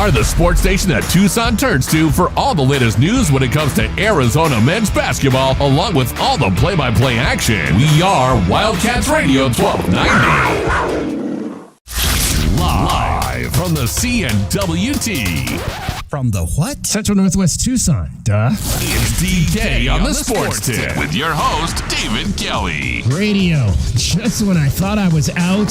are the sports station that Tucson turns to for all the latest news when it comes to Arizona men's basketball, along with all the play-by-play action. We are Wildcats Radio 1290. Live from the CNWT. From the what? Central Northwest Tucson. Duh. It's DK on the Sports Tip with your host, David Kelly. Radio. Just when I thought I was out,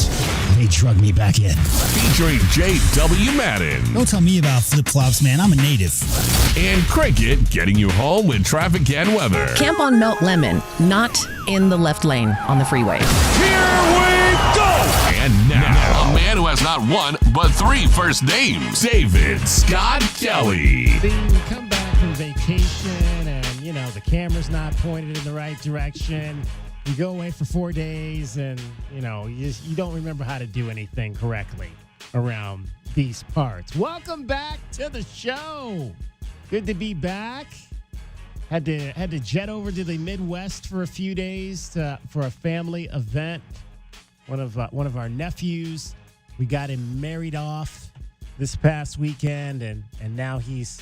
they drug me back in. Featuring J.W. Madden. Don't tell me about flip-flops, man. I'm a native. And Cricket getting you home with traffic and weather. Camp on Melt Lemon, not in the left lane on the freeway. Here we go! And now, a man who has not one, but three first names, David Scott Kelly. You come back from vacation and, the camera's not pointed in the right direction. You go away for 4 days and, you don't remember how to do anything correctly around these parts. Welcome back to the show. Good to be back. Had to jet over to the Midwest for a few days for a family event. One of our nephews, we got him married off this past weekend, and now he's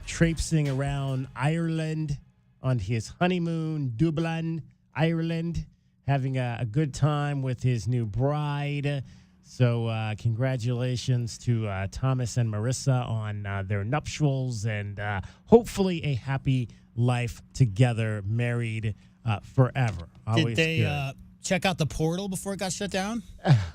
traipsing around Ireland on his honeymoon, Dublin, Ireland, having a good time with his new bride. So congratulations to Thomas and Marissa on their nuptials, and hopefully a happy life together, married forever. Always Did they good. Check out the portal before it got shut down?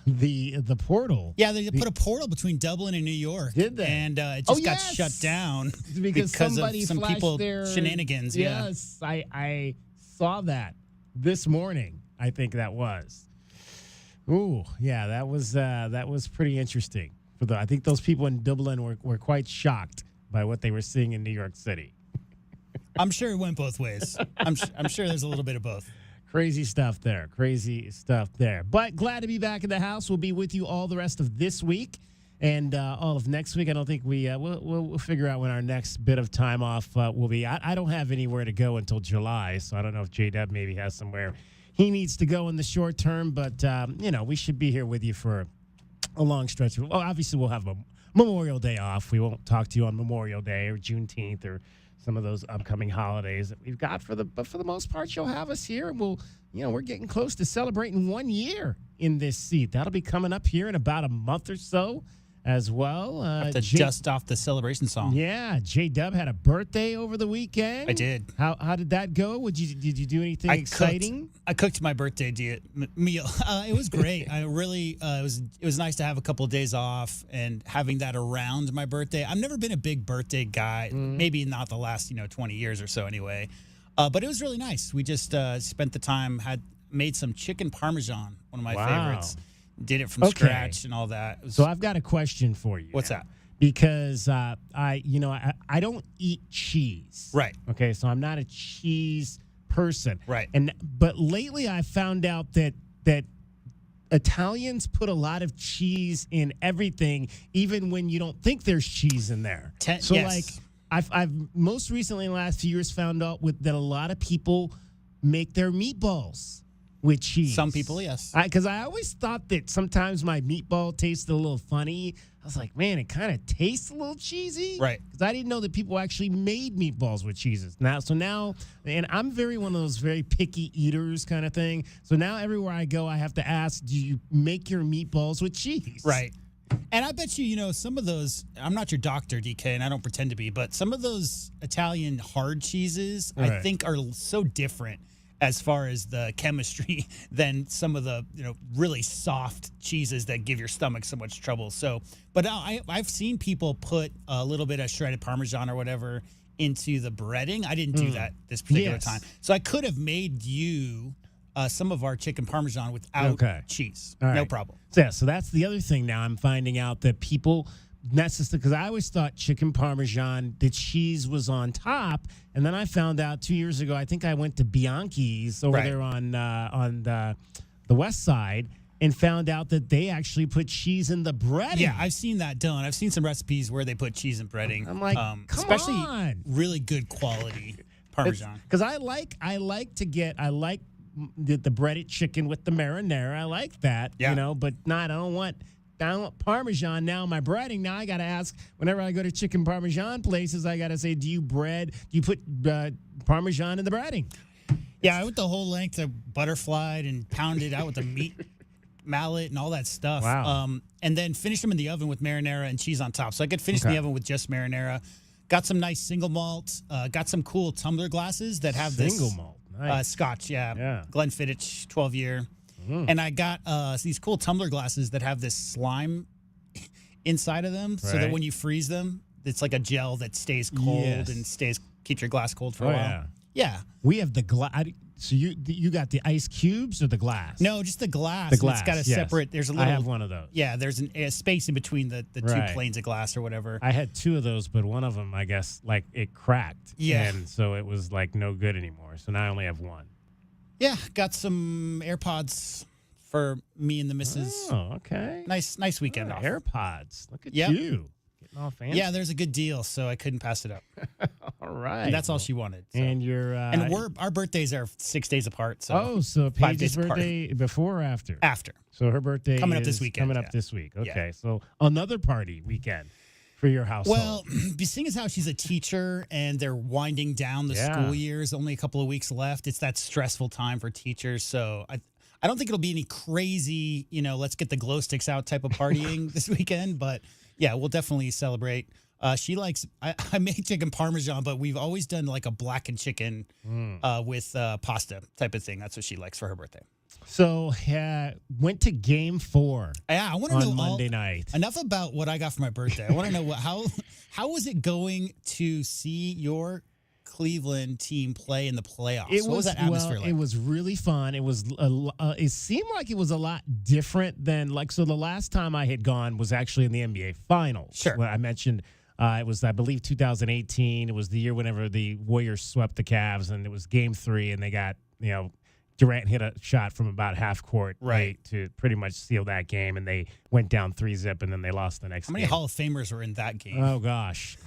The portal? Yeah, they put a portal between Dublin and New York. Did they? And it just got shut down because somebody of some flashed people their shenanigans. Yes, yeah. I saw that this morning. I think that was. Ooh, yeah, that was pretty interesting. I think those people in Dublin were quite shocked by what they were seeing in New York City. I'm sure it went both ways. I'm sure there's a little bit of both. Crazy stuff there. But glad to be back in the house. We'll be with you all the rest of this week and all of next week. I don't think we'll figure out when our next bit of time off will be. I don't have anywhere to go until July, so I don't know if J-Dub maybe has somewhere he needs to go in the short term. But, we should be here with you for a long stretch. Well, obviously, we'll have a Memorial Day off. We won't talk to you on Memorial Day or Juneteenth or some of those upcoming holidays that we've got but for the most part, you'll have us here, and we're getting close to celebrating 1 year in this seat. That'll be coming up here in about a month or so as well. Just off the celebration song. Yeah, J-Dub had a birthday over the weekend. I did. How did that go? Did you do anything exciting? I cooked my birthday meal. It was great. I really it was nice to have a couple of days off and having that around my birthday. I've never been a big birthday guy. Maybe not the last 20 years or so anyway. But it was really nice. We just spent the time, made some chicken parmesan, one of my favorites. Did it from scratch and all that. So I've got a question for you. What's that? Because I don't eat cheese. Right. Okay, so I'm not a cheese person. Right. But lately I found out that Italians put a lot of cheese in everything, even when you don't think there's cheese in there. Yes. I've most recently in the last few years found out that a lot of people make their meatballs with cheese. Some people, yes. Because I always thought that sometimes my meatball tasted a little funny. I was like, man, it kind of tastes a little cheesy. Right. Because I didn't know that people actually made meatballs with cheeses. Now, and I'm one of those very picky eaters kind of thing. So now everywhere I go, I have to ask, do you make your meatballs with cheese? Right. And I bet you, some of those, I'm not your doctor, DK, and I don't pretend to be, but some of those Italian hard cheeses, I think, are so different as far as the chemistry than some of the really soft cheeses that give your stomach so much trouble. So, but I've seen people put a little bit of shredded Parmesan or whatever into the breading. I didn't do that this particular time. So I could have made you some of our chicken Parmesan without cheese. All right. No problem. So that's the other thing now. I'm finding out that people necessarily, because I always thought chicken Parmesan, the cheese was on top. And then I found out 2 years ago, I think I went to Bianchi's over there on the west side and found out that they actually put cheese in the breading. Yeah, I've seen that done. I've seen some recipes where they put cheese in breading. I'm like, especially really good quality Parmesan. Because I like the breaded chicken with the marinara. I like that, but I don't want Parmesan now in my breading. Now I got to ask, whenever I go to chicken Parmesan places, I got to say, do you put Parmesan in the breading? Yeah, I went the whole length of butterflied and pounded out with the meat mallet and all that stuff. Wow. And then finished them in the oven with marinara and cheese on top. So I could finish in the oven with just marinara. Got some nice single malt. Got some cool tumbler glasses that have single malt. Nice. Scotch, yeah. Glenfiddich, 12-year. And I got these cool tumbler glasses that have this slime inside of them, so that when you freeze them, it's like a gel that stays cold and keeps your glass cold for a while. Yeah. We have the glass. So you got the ice cubes or the glass? No, just the glass. The glass. It's got a separate. There's a little. I have one of those. Yeah, there's a space in between the two planes of glass or whatever. I had two of those, but one of them, I guess, like it cracked. Yeah. And so it was like no good anymore. So now I only have one. Yeah, got some AirPods for me and the missus. Oh, okay. Nice weekend off. AirPods. Look at you. Getting all fancy. Yeah, there's a good deal, so I couldn't pass it up. All right. And that's all she wanted. So. And you're our birthdays are 6 days apart. So so Paige's birthday before or after? After. So her birthday coming up this weekend. Coming up this week. Okay. So another party weekend for your household. Well, seeing as how she's a teacher and they're winding down the school years, only a couple of weeks left. It's that stressful time for teachers. So I don't think it'll be any crazy, let's get the glow sticks out type of partying this weekend. But yeah, we'll definitely celebrate. She likes, I made chicken Parmesan, but we've always done like a blackened chicken with pasta type of thing. That's what she likes for her birthday. So went to game 4. Yeah, I want to know Monday night. Enough about what I got for my birthday. I want to know how was it going to see your Cleveland team play in the playoffs? What was that atmosphere like? It was really fun. It was it seemed like it was a lot different than the last time I had gone was actually in the NBA Finals. Sure. When I mentioned it was, I believe, 2018. It was the year whenever the Warriors swept the Cavs, and it was game 3, and they got, Durant hit a shot from about half court to pretty much seal that game, and they went down 3-0, and then they lost the next game. How many Hall of Famers were in that game? Oh gosh,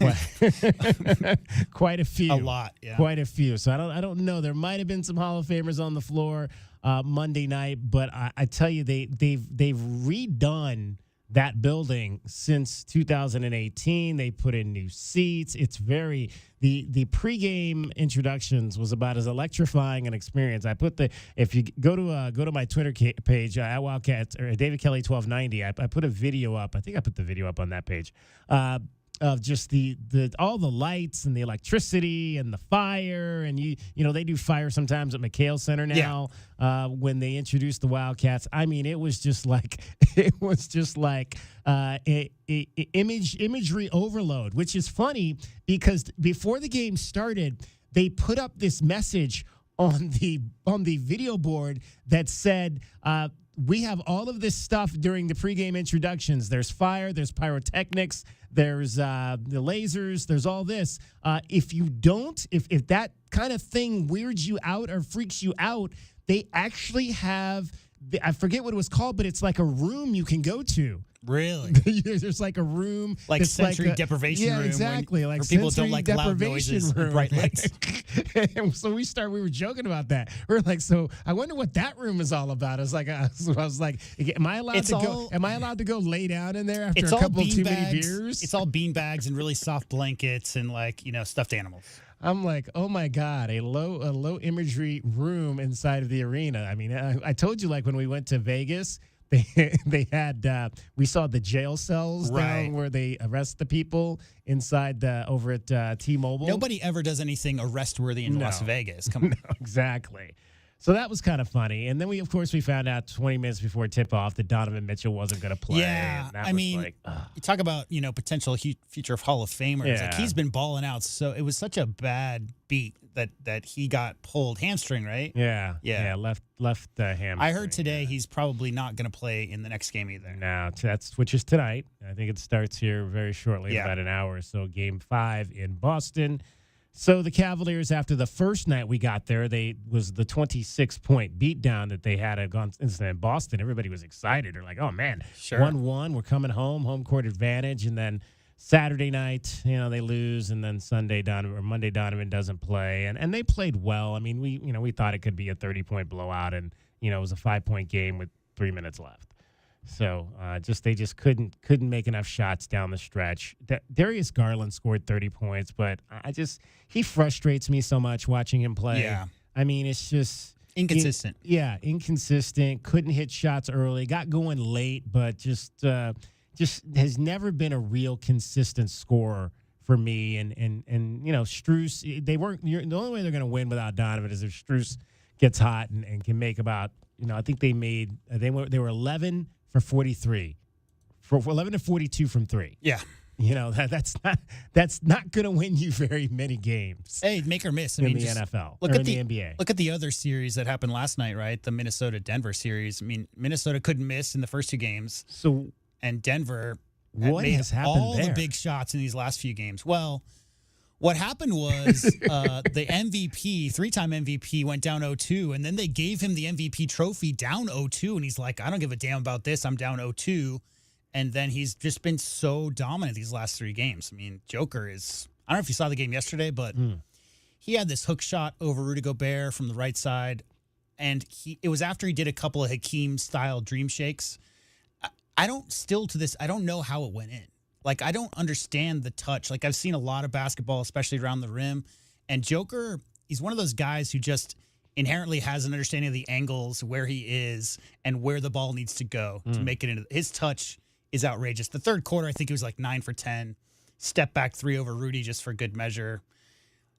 quite a few. A lot, yeah. Quite a few. So I don't know. There might have been some Hall of Famers on the floor Monday night, but I tell you, they've redone that building since 2018. They put in new seats. It's very the pregame introductions was about as electrifying an experience. If you go to my Twitter page at Wildcats or David Kelly 1290, I put a video up. I think I put the video up on that page. Of just the all the lights and the electricity and the fire, and they do fire sometimes at McHale Center now. When they introduced the Wildcats, I mean, it was just like imagery overload, which is funny because before the game started, they put up this message on the video board that said, we have all of this stuff during the pregame introductions. There's fire, there's pyrotechnics, there's the lasers, there's all this. If that kind of thing weirds you out or freaks you out, they actually have, I forget what it was called, but it's like a room you can go to. Really? There's like a room. Like sensory deprivation room. Yeah, exactly. Where people don't like loud noises and bright lights. And so we were joking about that. We were like, so I wonder what that room is all about. I was like, am I allowed to go lay down in there after a couple too many beers? It's all bean bags and really soft blankets and stuffed animals. I'm like, oh my God, a low imagery room inside of the arena. I mean, I told you, like when we went to Vegas, they had we saw the jail cells down where they arrest the people inside over at T-Mobile. Nobody ever does anything arrest-worthy in Las Vegas. Come on. No, exactly. So that was kind of funny. And then we found out 20 minutes before tip-off that Donovan Mitchell wasn't going to play. Yeah, you talk about, potential future Hall of Famers. Yeah. Like, he's been balling out. So it was such a bad beat that he got pulled hamstring, right? Yeah. Left hamstring. I heard today he's probably not going to play in the next game either. No, which is tonight. I think it starts here very shortly, in about an hour or so. Game 5 in Boston. So the Cavaliers, after the first night we got there, was the 26-point beatdown that they had in Boston. Everybody was excited. They're like, oh, man, 1-1, we're coming home court advantage. And then Saturday night, they lose. And then Monday, Donovan doesn't play. And they played well. I mean, we thought it could be a 30-point blowout. And, it was a 5-point game with 3 minutes left. So they just couldn't make enough shots down the stretch. Darius Garland scored 30 points, but he frustrates me so much watching him play. Yeah. I mean, it's just inconsistent. Inconsistent. Couldn't hit shots early. Got going late, but just has never been a real consistent scorer for me. And Strus, the only way they're going to win without Donovan is if Strus gets hot and can make about, I think they were 11 for 43, for 11 to 42 from three. Yeah. That's not going to win you very many games. Hey, make or miss. In the NFL or in the NBA. Look at the other series that happened last night, right? The Minnesota-Denver series. I mean, Minnesota couldn't miss in the first two games. And Denver has happened all the big shots in these last few games. Well, what happened was the MVP, three-time MVP, went down 0-2, and then they gave him the MVP trophy down 0-2, and he's like, I don't give a damn about this. I'm down 0-2. And then he's just been so dominant these last three games. I mean, Joker is – I don't know if you saw the game yesterday, but he had this hook shot over Rudy Gobert from the right side, and it was after he did a couple of Hakeem-style dream shakes. I don't know how it went in. Like, I don't understand the touch. Like, I've seen a lot of basketball, especially around the rim, and Joker, he's one of those guys who just inherently has an understanding of the angles, where he is, and where the ball needs to go to make it into – his touch – is outrageous. The third quarter, I think it was like 9 for 10. Step back 3 over Rudy just for good measure.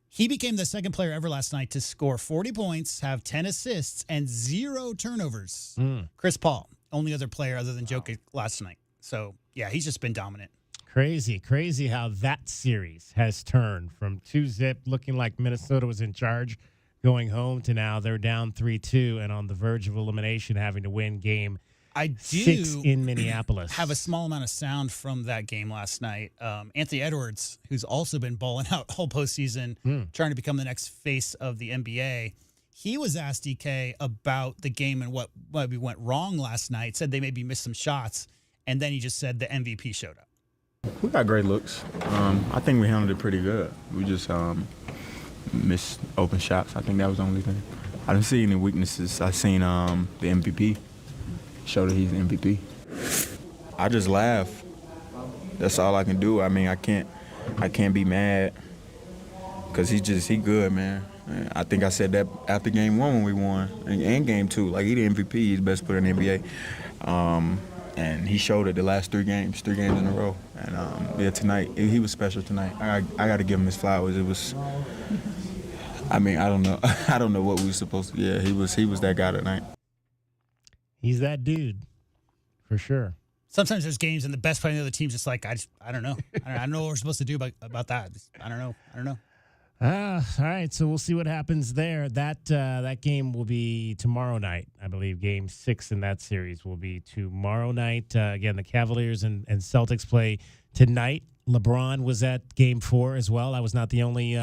He became the second player ever last night to score 40 points, have 10 assists, and 0 turnovers. Chris Paul, only other player other than Jokic last night. So, yeah, he's just been dominant. Crazy how that series has turned from 2-0, looking like Minnesota was in charge, going home, to now they're down 3-2 and on the verge of elimination, having to win game 6 in Minneapolis. Have a small amount of sound from that game last night. Anthony Edwards, who's also been balling out whole postseason, trying to become the next face of the NBA. He was asked, DK, about the game and what maybe went wrong last night. Said they maybe missed some shots, and then he just said the MVP showed up. We got great looks. I think we handled it pretty good. We just missed open shots. I think that was the only thing. I didn't see any weaknesses. I seen the MVP. Show that he's the MVP. I just laugh. That's all I can do. I mean, I can't be mad because he good, man. I think I said that after game 1 when we won and game 2. Like, he the MVP. He's the best player in the NBA. And he showed it the last 3 games in a row. And tonight he was special tonight. I got to give him his flowers. It was. I mean, I don't know. I don't know what we were supposed to. Yeah, he was that guy tonight. He's that dude, for sure. Sometimes there's games and the best player on the other team's just like, I don't know. I don't know what we're supposed to do about that. I don't know. All right, so we'll see what happens there. That game will be tomorrow night, I believe. Game 6 in that series will be tomorrow night. Again, the Cavaliers and Celtics play tonight. LeBron was at Game 4 as well. I was not the only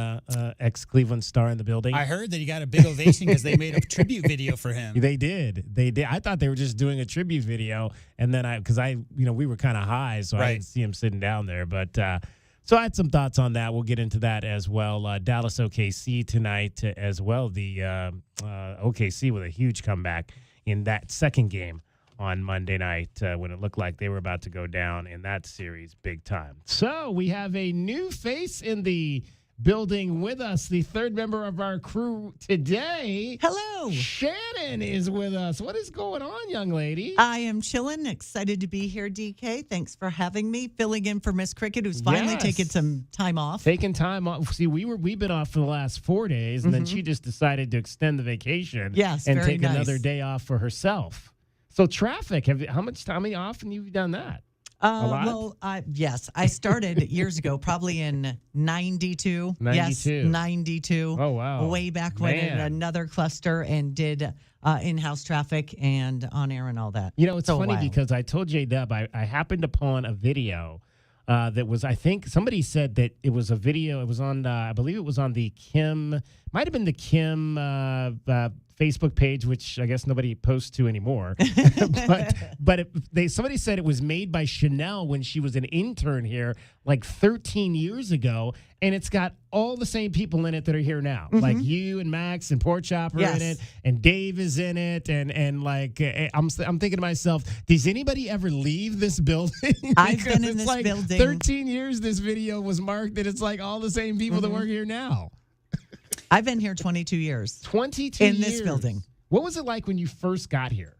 ex-Cleveland star in the building. I heard that he got a big ovation because they made a tribute video for him. They did. I thought they were just doing a tribute video, and then we were kind of high, so I didn't see him sitting down there. But so I had some thoughts on that. We'll get into that as well. Dallas OKC tonight as well. The OKC with a huge comeback in that second game on Monday night when it looked like they were about to go down in that series big time. So we have a new face in the building with us, the third member of our crew today. Hello. Shannon is with us. What is going on, young lady? I am chilling, excited to be here, DK. Thanks for having me, filling in for Miss Cricket, who's finally taken some time off. Taking time off. See, we've been off for the last 4 days, and then she just decided to extend the vacation and take another day off for herself. So traffic, how many often have you done that? A lot? Well, yes, I started years ago, probably in 92. 92. Yes, 92. Oh, wow. Way back when in another cluster and did in-house traffic and on-air and all that. You know, it's funny because I told J-Dub, I happened upon a video that was, I think, somebody said that it was a video, it was on, I believe it was on the Kim, might have been the Kim Facebook page, which I guess nobody posts to anymore. but somebody said it was made by Chanel when she was an intern here like 13 years ago, and it's got all the same people in it that are here now, like you and Max and Pork Chop are in it, and Dave is in it, and like I'm thinking to myself, does anybody ever leave this building? I've been in this building 13 years. This video was marked that it's like all the same people that work here now. I've been here 22 years. 22 in years. this building. What was it like when you first got here?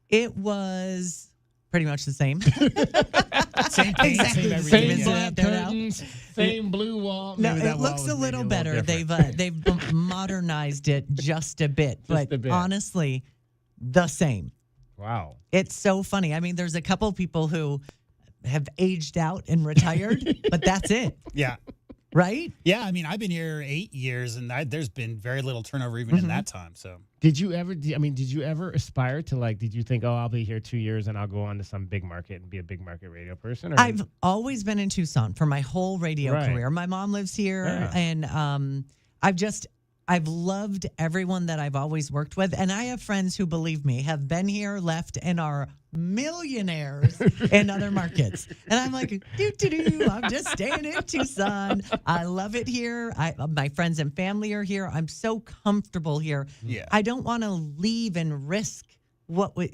It was pretty much the same. Same thing, Exactly. everything. Same black curtains, same blue wall. No, Maybe that it wall looks was a little maybe better. different. They've modernized it just a bit, Just but a bit. honestly, the same. Wow. It's so funny. I mean, there's a couple people who have aged out and retired, but that's it, Yeah. right? Yeah, I mean, I've been here 8 years, and there's been very little turnover even in that time. So Did you ever aspire to did you think, oh, I'll be here 2 years and I'll go on to some big market and be a big market radio person? Or I've always been in Tucson for my whole radio Right. career. My mom lives here, Yeah. and I've loved everyone that I've always worked with. And I have friends who, believe me, have been here, left, and are millionaires in other markets. And I'm like, I'm just staying in Tucson. I love it here. My friends and family are here. I'm so comfortable here. Yeah. I don't want to leave and risk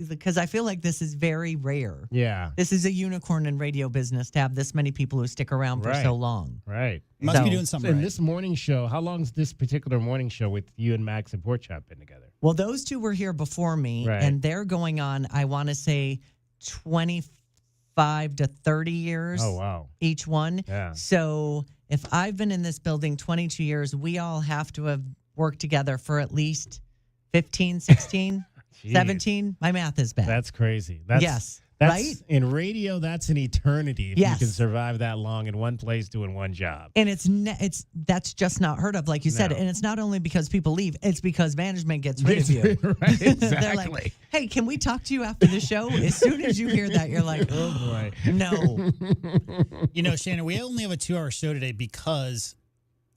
because I feel like this is very rare. Yeah. This is a unicorn in radio business to have this many people who stick around for Right. so long. Right. must be So- doing something In right. this morning show, how long's this particular morning show with you and Max and Pork Chop been together? Well, those two were here before me, Right. and they're going on, I want to say, 25 to 30 years Oh, wow. each one. Yeah. So if I've been in this building 22 years, we all have to have worked together for at least 15, 16, Jeez. 17. My math is bad. That's crazy. Yes. That's, Right? In radio, that's an eternity if Yes. you can survive that long in one place doing one job. And that's just not heard of, like you said. No. And it's not only because people leave; it's because management gets rid of you. Right, exactly. They're like, "Hey, can we talk to you after the show?" As soon as you hear that, you're like, Oh, boy. "No." You know, Shannon, we only have a 2-hour show today because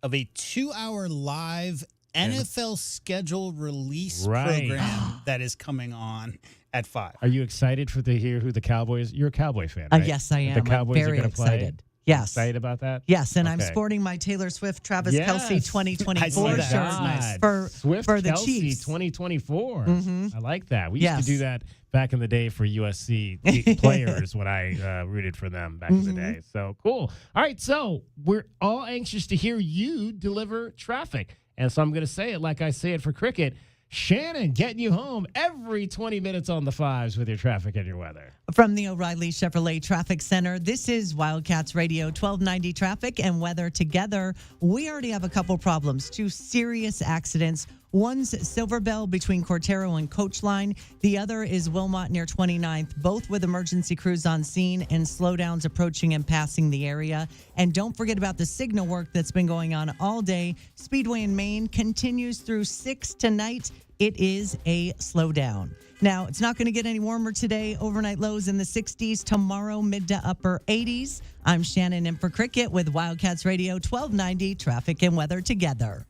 of a 2-hour live NFL schedule release Right. program that is coming on at 5. Are you excited to hear who the Cowboys? You're a Cowboy fan, right? Yes, I am. The Cowboys I'm very are going to play. excited. Yes. Excited about that? Yes, and I'm Okay. sporting my Taylor Swift, Travis Yes. Kelce I 2024 see that. shirt That's nice. Swift for the Kelce Chiefs. 2024. Mhm. I like that. We used Yes. to do that back in the day for USC players when I rooted for them back in the day. So cool. All right, so we're all anxious to hear you deliver traffic. And so I'm going to say it like I say it for cricket. Shannon getting you home every 20 minutes on the fives with your traffic and your weather. From the O'Reilly Chevrolet Traffic Center, this is Wildcats Radio 1290 traffic and weather together. We already have a couple problems, 2 serious accidents. One's Silver Bell between Cortero and Coach Line. The other is Wilmot near 29th, both with emergency crews on scene and slowdowns approaching and passing the area. And don't forget about the signal work that's been going on all day. Speedway in Maine continues through 6 tonight. It is a slowdown. Now, it's not going to get any warmer today. Overnight lows in the 60s. Tomorrow, mid to upper 80s. I'm Shannon in for Cricket with Wildcats Radio 1290 traffic and weather together.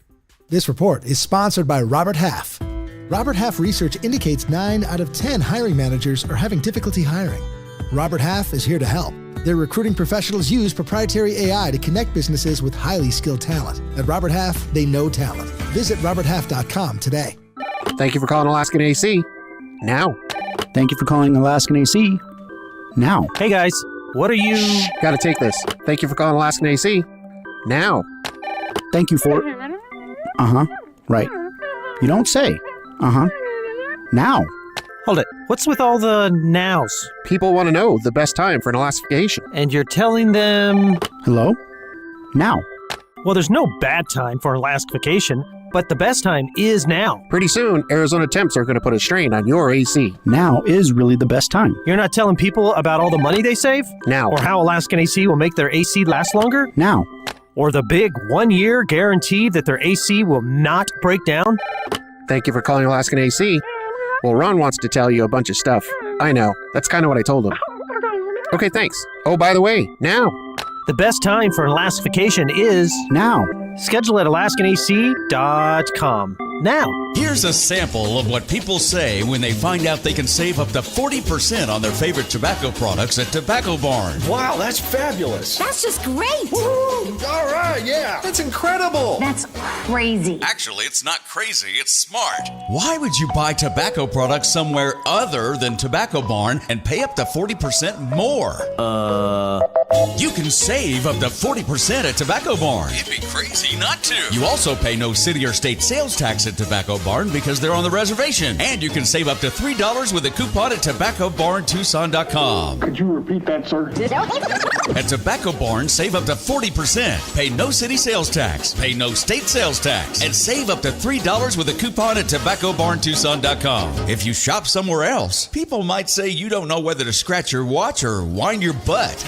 This report is sponsored by Robert Half. Robert Half research indicates 9 out of 10 hiring managers are having difficulty hiring. Robert Half is here to help. Their recruiting professionals use proprietary AI to connect businesses with highly skilled talent. At Robert Half, they know talent. Visit roberthalf.com today. Thank you for calling Alaskan AC. Now. Thank you for calling Alaskan AC. Now. Hey guys, what are you... Gotta take this. Thank you for calling Alaskan AC. Now. Thank you for... Uh-huh. Right. You don't say. Uh-huh. Now. Hold it. What's with all the nows? People want to know the best time for an elastification. And you're telling them... Hello? Now. Well, there's no bad time for elastification, but the best time is now. Pretty soon, Arizona temps are going to put a strain on your AC. Now is really the best time. You're not telling people about all the money they save? Now. Or how Alaskan AC will make their AC last longer? Now. Or the big 1-year guarantee that their AC will not break down? Thank you for calling Alaskan AC. Well, Ron wants to tell you a bunch of stuff. I know. That's kind of what I told him. Okay, thanks. Oh, by the way, now. The best time for elastification is now. Schedule at AlaskanAC.com. now. Here's a sample of what people say when they find out they can save up to 40% on their favorite tobacco products at Tobacco Barn. Wow, that's fabulous. That's just great. Woo! All right, yeah. That's incredible. That's crazy. Actually, it's not crazy, it's smart. Why would you buy tobacco products somewhere other than Tobacco Barn and pay up to 40% more? You can save up to 40% at Tobacco Barn. It'd be crazy not to. You also pay no city or state sales tax at Tobacco Barn because they're on the reservation. And you can save up to $3 with a coupon at TobaccoBarnTucson.com. Could you repeat that, sir? At Tobacco Barn, save up to 40%. Pay no city sales tax. Pay no state sales tax. And save up to $3 with a coupon at TobaccoBarnTucson.com. If you shop somewhere else, people might say you don't know whether to scratch your watch or wind your butt.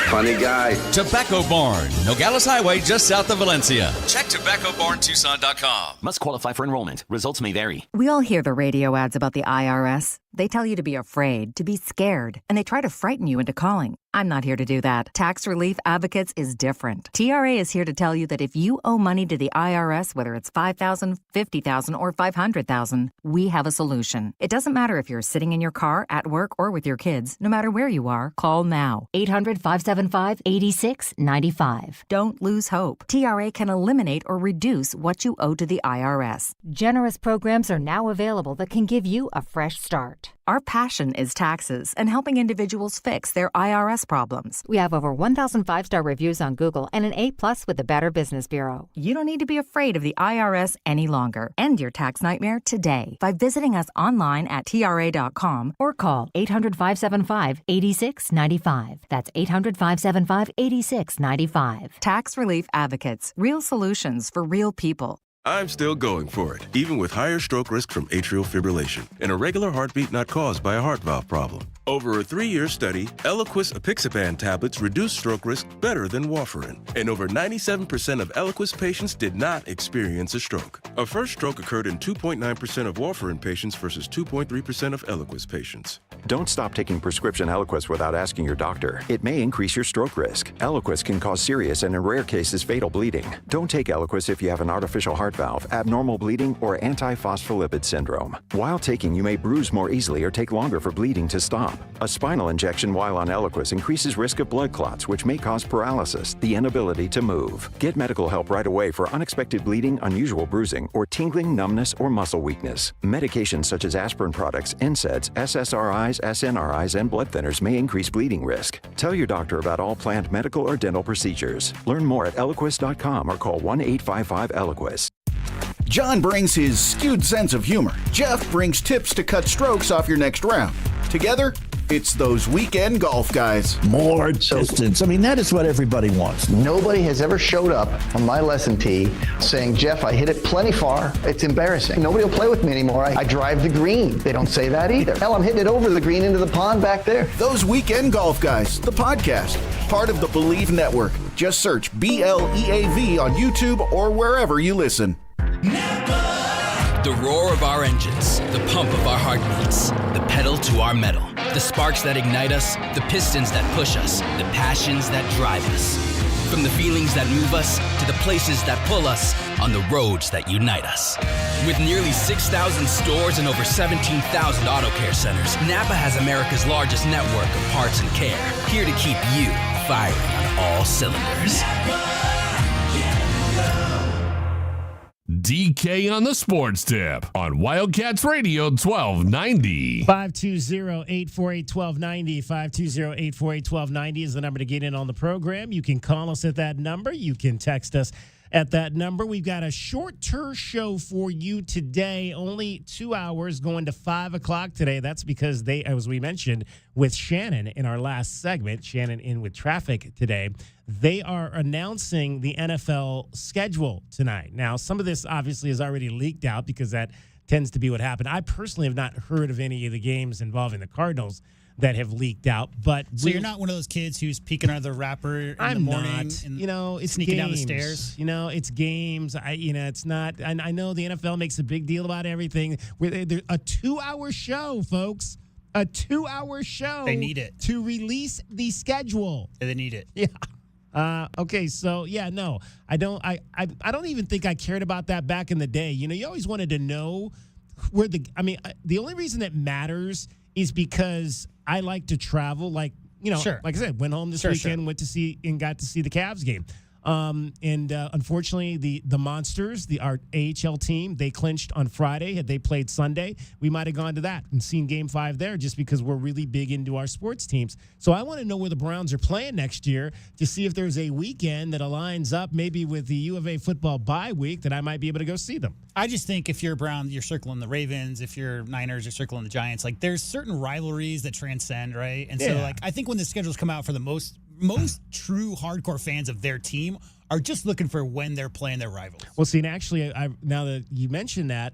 Funny guy. Tobacco Barn, Nogales Highway, just south of Valencia. Check TobaccoBarnTucson.com. Must qualify for enrollment. Results may vary. We all hear the radio ads about the IRS. They tell you to be afraid, to be scared, and they try to frighten you into calling. I'm not here to do that. Tax Relief Advocates is different. TRA is here to tell you that if you owe money to the IRS, whether it's $5,000, $50,000, or $500,000, we have a solution. It doesn't matter if you're sitting in your car, at work, or with your kids. No matter where you are, call now. 800-575-8695. Don't lose hope. TRA can eliminate or reduce what you owe to the IRS. Generous programs are now available that can give you a fresh start. Our passion is taxes and helping individuals fix their IRS problems. We have over 1,000 5-star reviews on Google and an A+ with the Better Business Bureau. You don't need to be afraid of the IRS any longer. End your tax nightmare today by visiting us online at TRA.com or call 800-575-8695. That's 800-575-8695. Tax Relief Advocates. Real solutions for real people. I'm still going for it, even with higher stroke risk from atrial fibrillation, an irregular heartbeat not caused by a heart valve problem. Over a 3-year study, Eliquis apixaban tablets reduced stroke risk better than warfarin, and over 97% of Eliquis patients did not experience a stroke. A first stroke occurred in 2.9% of warfarin patients versus 2.3% of Eliquis patients. Don't stop taking prescription Eliquis without asking your doctor. It may increase your stroke risk. Eliquis can cause serious and in rare cases fatal bleeding. Don't take Eliquis if you have an artificial heart valve, abnormal bleeding, or antiphospholipid syndrome. While taking, you may bruise more easily or take longer for bleeding to stop. A spinal injection while on Eliquis increases risk of blood clots, which may cause paralysis, the inability to move. Get medical help right away for unexpected bleeding, unusual bruising, or tingling, numbness, or muscle weakness. Medications such as aspirin products, NSAIDs, SSRIs, SNRIs, and blood thinners may increase bleeding risk. Tell your doctor about all planned medical or dental procedures. Learn more at Eliquis.com or call 1-855-ELIQUIS. John brings his skewed sense of humor. Jeff brings tips to cut strokes off your next round. Together, it's those weekend golf guys. More distance. I mean, that is what everybody wants. Nobody has ever showed up on my lesson tee saying, Jeff, I hit it plenty far. It's embarrassing. Nobody will play with me anymore. I drive the green. They don't say that either. Hell, I'm hitting it over the green into the pond back there. Those weekend golf guys, the podcast, part of the Believe Network. Just search BLEAV on YouTube or wherever you listen. The roar of our engines, the pump of our heartbeats, the pedal to our metal, the sparks that ignite us, the pistons that push us, the passions that drive us. From the feelings that move us to the places that pull us on the roads that unite us. With nearly 6,000 stores and over 17,000 auto care centers, Napa has America's largest network of parts and care, here to keep you firing on all cylinders. DK on the Sports Tip on Wildcats Radio 1290. 520-848-1290. 520-848-1290 is the number to get in on the program. You can call us at that number. You can text us at that number. We've got a short-term show for you today, only 2 hours, going to 5 o'clock today. That's because they, as we mentioned with Shannon in our last segment, Shannon in with traffic today, they are announcing the NFL schedule tonight. Now, some of this obviously is already leaked out because that tends to be what happened. I personally have not heard of any of the games involving the Cardinals that have leaked out, but so you're not one of those kids who's peeking out of the wrapper in the morning. Not. It's sneaking games. down the stairs. It's games. It's not. And I know the NFL makes a big deal about everything. A 2-hour show, folks. A 2-hour show. They need it to release the schedule. They need it. Yeah. Okay, so yeah, no, I don't. I don't even think I cared about that back in the day. You always wanted to know where the only reason it matters is because I like to travel. Like Sure. like I said, went home this weekend, went to see and got to see the Cavs game. Unfortunately, the Monsters, our AHL team, they clinched on Friday. Had they played Sunday, we might have gone to that and seen Game 5 there, just because we're really big into our sports teams. So I want to know where the Browns are playing next year to see if there's a weekend that aligns up maybe with the U of A football bye week that I might be able to go see them. I just think if you're Brown, you're circling the Ravens. If you're Niners, you're circling the Giants. Like, there's certain rivalries that transcend, right? And so, I think when the schedules come out for the most true hardcore fans of their team are just looking for when they're playing their rivals. Well, see, and actually, now that you mentioned that,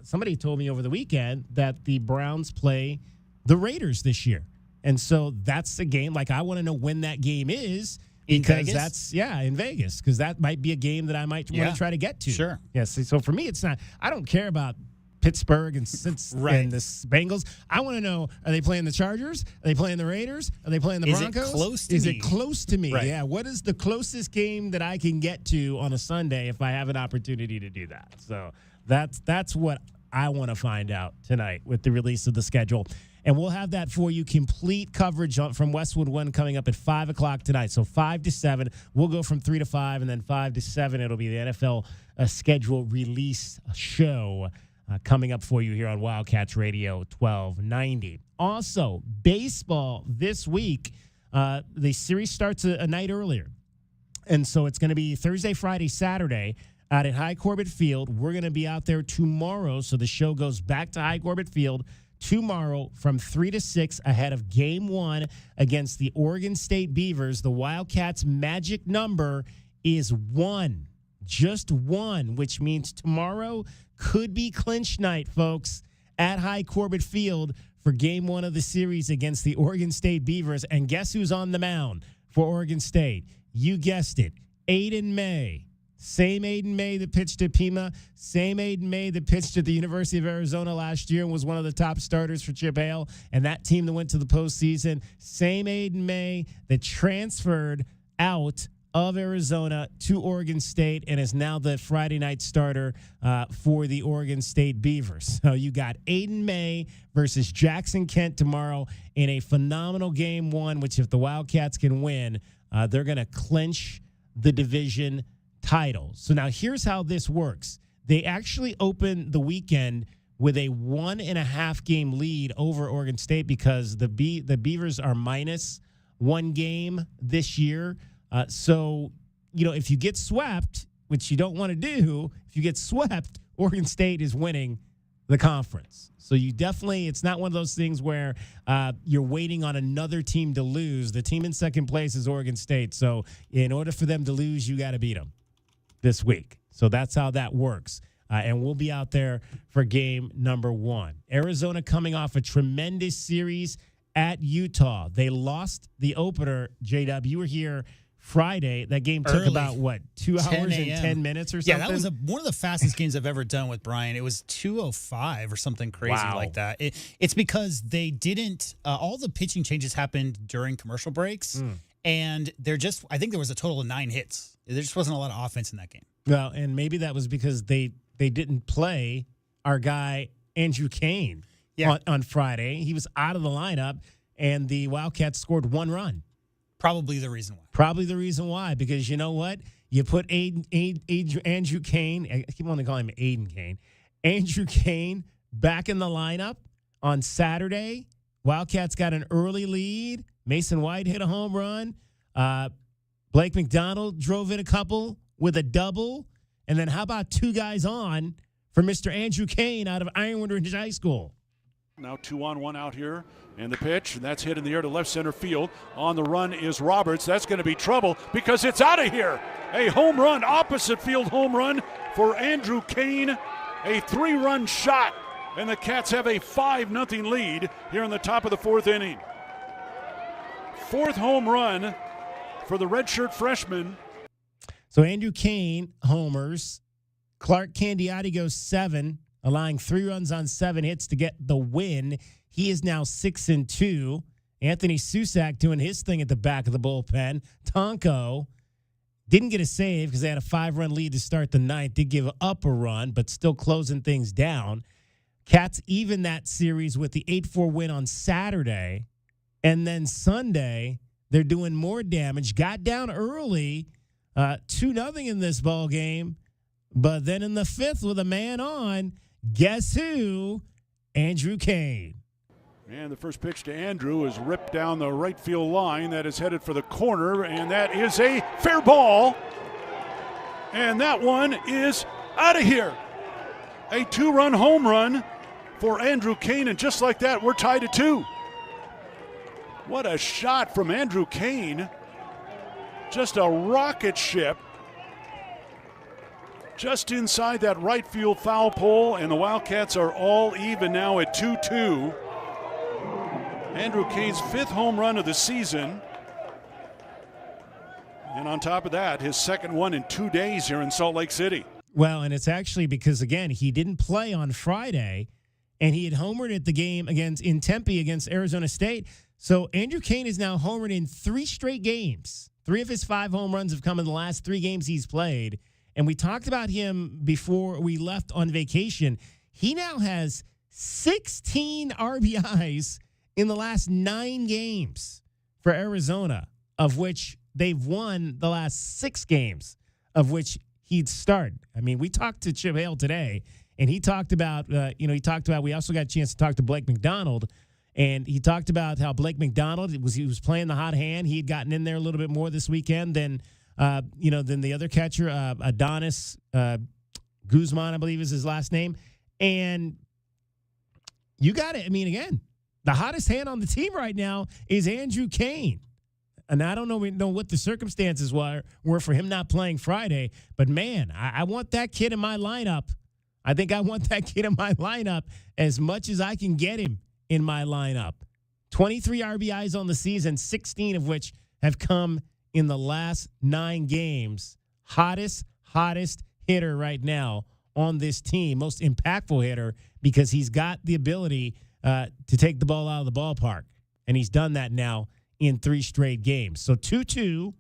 somebody told me over the weekend that the Browns play the Raiders this year. And so that's a game. Like, I want to know when that game is. Because that's in Vegas, because that might be a game that I might want to try to get to. Sure. Yes. So for me, it's not. I don't care about Pittsburgh and the Bengals. I want to know: are they playing the Chargers? Are they playing the Raiders? Are they playing the Broncos? Is it close to me? Is it close to me? Right. Yeah. What is the closest game that I can get to on a Sunday if I have an opportunity to do that? So that's what I want to find out tonight with the release of the schedule. And we'll have that for you, complete coverage from Westwood One coming up at 5 o'clock tonight. So 5 to 7. We'll go from 3 to 5, and then 5 to 7, it'll be the NFL schedule release show coming up for you here on Wildcats Radio 1290. Also, baseball this week, the series starts a night earlier. And so it's going to be Thursday, Friday, Saturday out at High Corbett Field. We're going to be out there tomorrow, so the show goes back to High Corbett Field tomorrow from 3 to 6 ahead of Game 1 against the Oregon State Beavers. The Wildcats' magic number is 1, just 1, which means tomorrow could be clinch night, folks, at High Corbett Field for Game 1 of the series against the Oregon State Beavers. And guess who's on the mound for Oregon State? You guessed it, Aiden May. Same Aiden May that pitched at Pima, same Aiden May that pitched at the University of Arizona last year and was one of the top starters for Chip Hale and that team that went to the postseason. Same Aiden May that transferred out of Arizona to Oregon State and is now the Friday night starter for the Oregon State Beavers. So you got Aiden May versus Jackson Kent tomorrow in a phenomenal Game 1, which if the Wildcats can win, they're going to clinch the division title. So now here's how this works. They actually open the weekend with a 1.5 game lead over Oregon State because the Beavers are minus 1 game this year. So, if you get swept, which you don't want to do, if you get swept, Oregon State is winning the conference. So you definitely, it's not one of those things where you're waiting on another team to lose. The team in second place is Oregon State. So in order for them to lose, you got to beat them this week. So that's how that works. And we'll be out there for game number 1. Arizona coming off a tremendous series at Utah. They lost the opener, J-Dub. You were here Friday. That game took about, 2 hours and 10 minutes or something? Yeah, that was one of the fastest games I've ever done with Brian. It was 2:05 or something crazy like that. It's because they didn't, all the pitching changes happened during commercial breaks. And I think there was a total of 9 hits. There just wasn't a lot of offense in that game. Well, and maybe that was because they didn't play our guy, Andrew Kane, on Friday. He was out of the lineup, and the Wildcats scored 1 run. Probably the reason why. Because you know what? You put Andrew Kane, I keep wanting to call him Aiden Kane, Andrew Kane back in the lineup on Saturday. Wildcats got an early lead. Mason White hit a home run. Blake McDonald drove in a couple with a double. And then how about 2 guys on for Mr. Andrew Kane out of Ironwood Ridge High School? Now 2-on-1 out here. And the pitch, and that's hit in the air to left center field. On the run is Roberts. That's going to be trouble because it's out of here. A home run, opposite field home run for Andrew Kane. A 3-run shot. And the Cats have a 5-0 lead here in the top of the 4th inning. 4th home run for the redshirt freshman. So Andrew Kane homers. Clark Candiotti goes 7, allowing 3 runs on 7 hits to get the win. He is now 6-2, Anthony Susak doing his thing at the back of the bullpen. Tonko didn't get a save because they had a 5-run lead to start the ninth. Did give up a run, but still closing things down. Cats even that series with the 8-4 win on Saturday. And then Sunday, they're doing more damage. Got down early, 2-0 in this ball game. But then in the fifth with a man on, guess who? Andrew Kane. And the first pitch to Andrew is ripped down the right field line. That is headed for the corner, and that is a fair ball. And that one is out of here. A 2-run home run for Andrew Kane, and just like that, we're tied at 2. What a shot from Andrew Kane. Just a rocket ship. Just inside that right field foul pole, and the Wildcats are all even now at 2-2. Andrew Kane's 5th home run of the season. And on top of that, his 2nd one in 2 days here in Salt Lake City. Well, and it's actually because, again, he didn't play on Friday, and he had homered at the game in Tempe against Arizona State. So Andrew Kane is now homered in 3 straight games. 3 of his 5 home runs have come in the last 3 games he's played. And we talked about him before we left on vacation. He now has 16 RBIs in the last 9 games for Arizona, of which they've won the last 6 games, of which he'd start. I mean, we talked to Chip Hale today, and he talked about, we also got a chance to talk to Blake McDonald, and he talked about how Blake McDonald, he was playing the hot hand. He had gotten in there a little bit more this weekend than the other catcher, Adonis Guzman, I believe is his last name. And you got it. I mean, again, the hottest hand on the team right now is Andrew Kane. And I don't know what the circumstances were for him not playing Friday. But, man, I want that kid in my lineup. I think I want that kid in my lineup as much as I can get him in my lineup. 23 RBIs on the season, 16 of which have come in the last 9 games. Hottest hitter right now on this team. Most impactful hitter because he's got the ability to take the ball out of the ballpark. And he's done that now in 3 straight games. So 2-2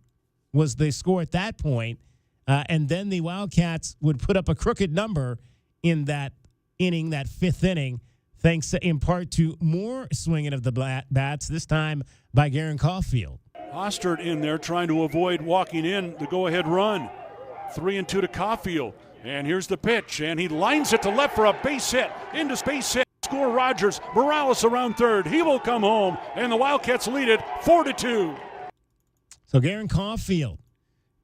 was the score at that point. And then the Wildcats would put up a crooked number in that inning, that 5th inning, thanks in part to more swinging of the bats, this time by Garen Caulfield. Hostert in there trying to avoid walking in the go-ahead run. 3-2 to Caulfield. And here's the pitch, and he lines it to left for a base hit. Into space hit. Score Rogers. Morales around third. He will come home, and the Wildcats lead it 4-2. So Garen Caulfield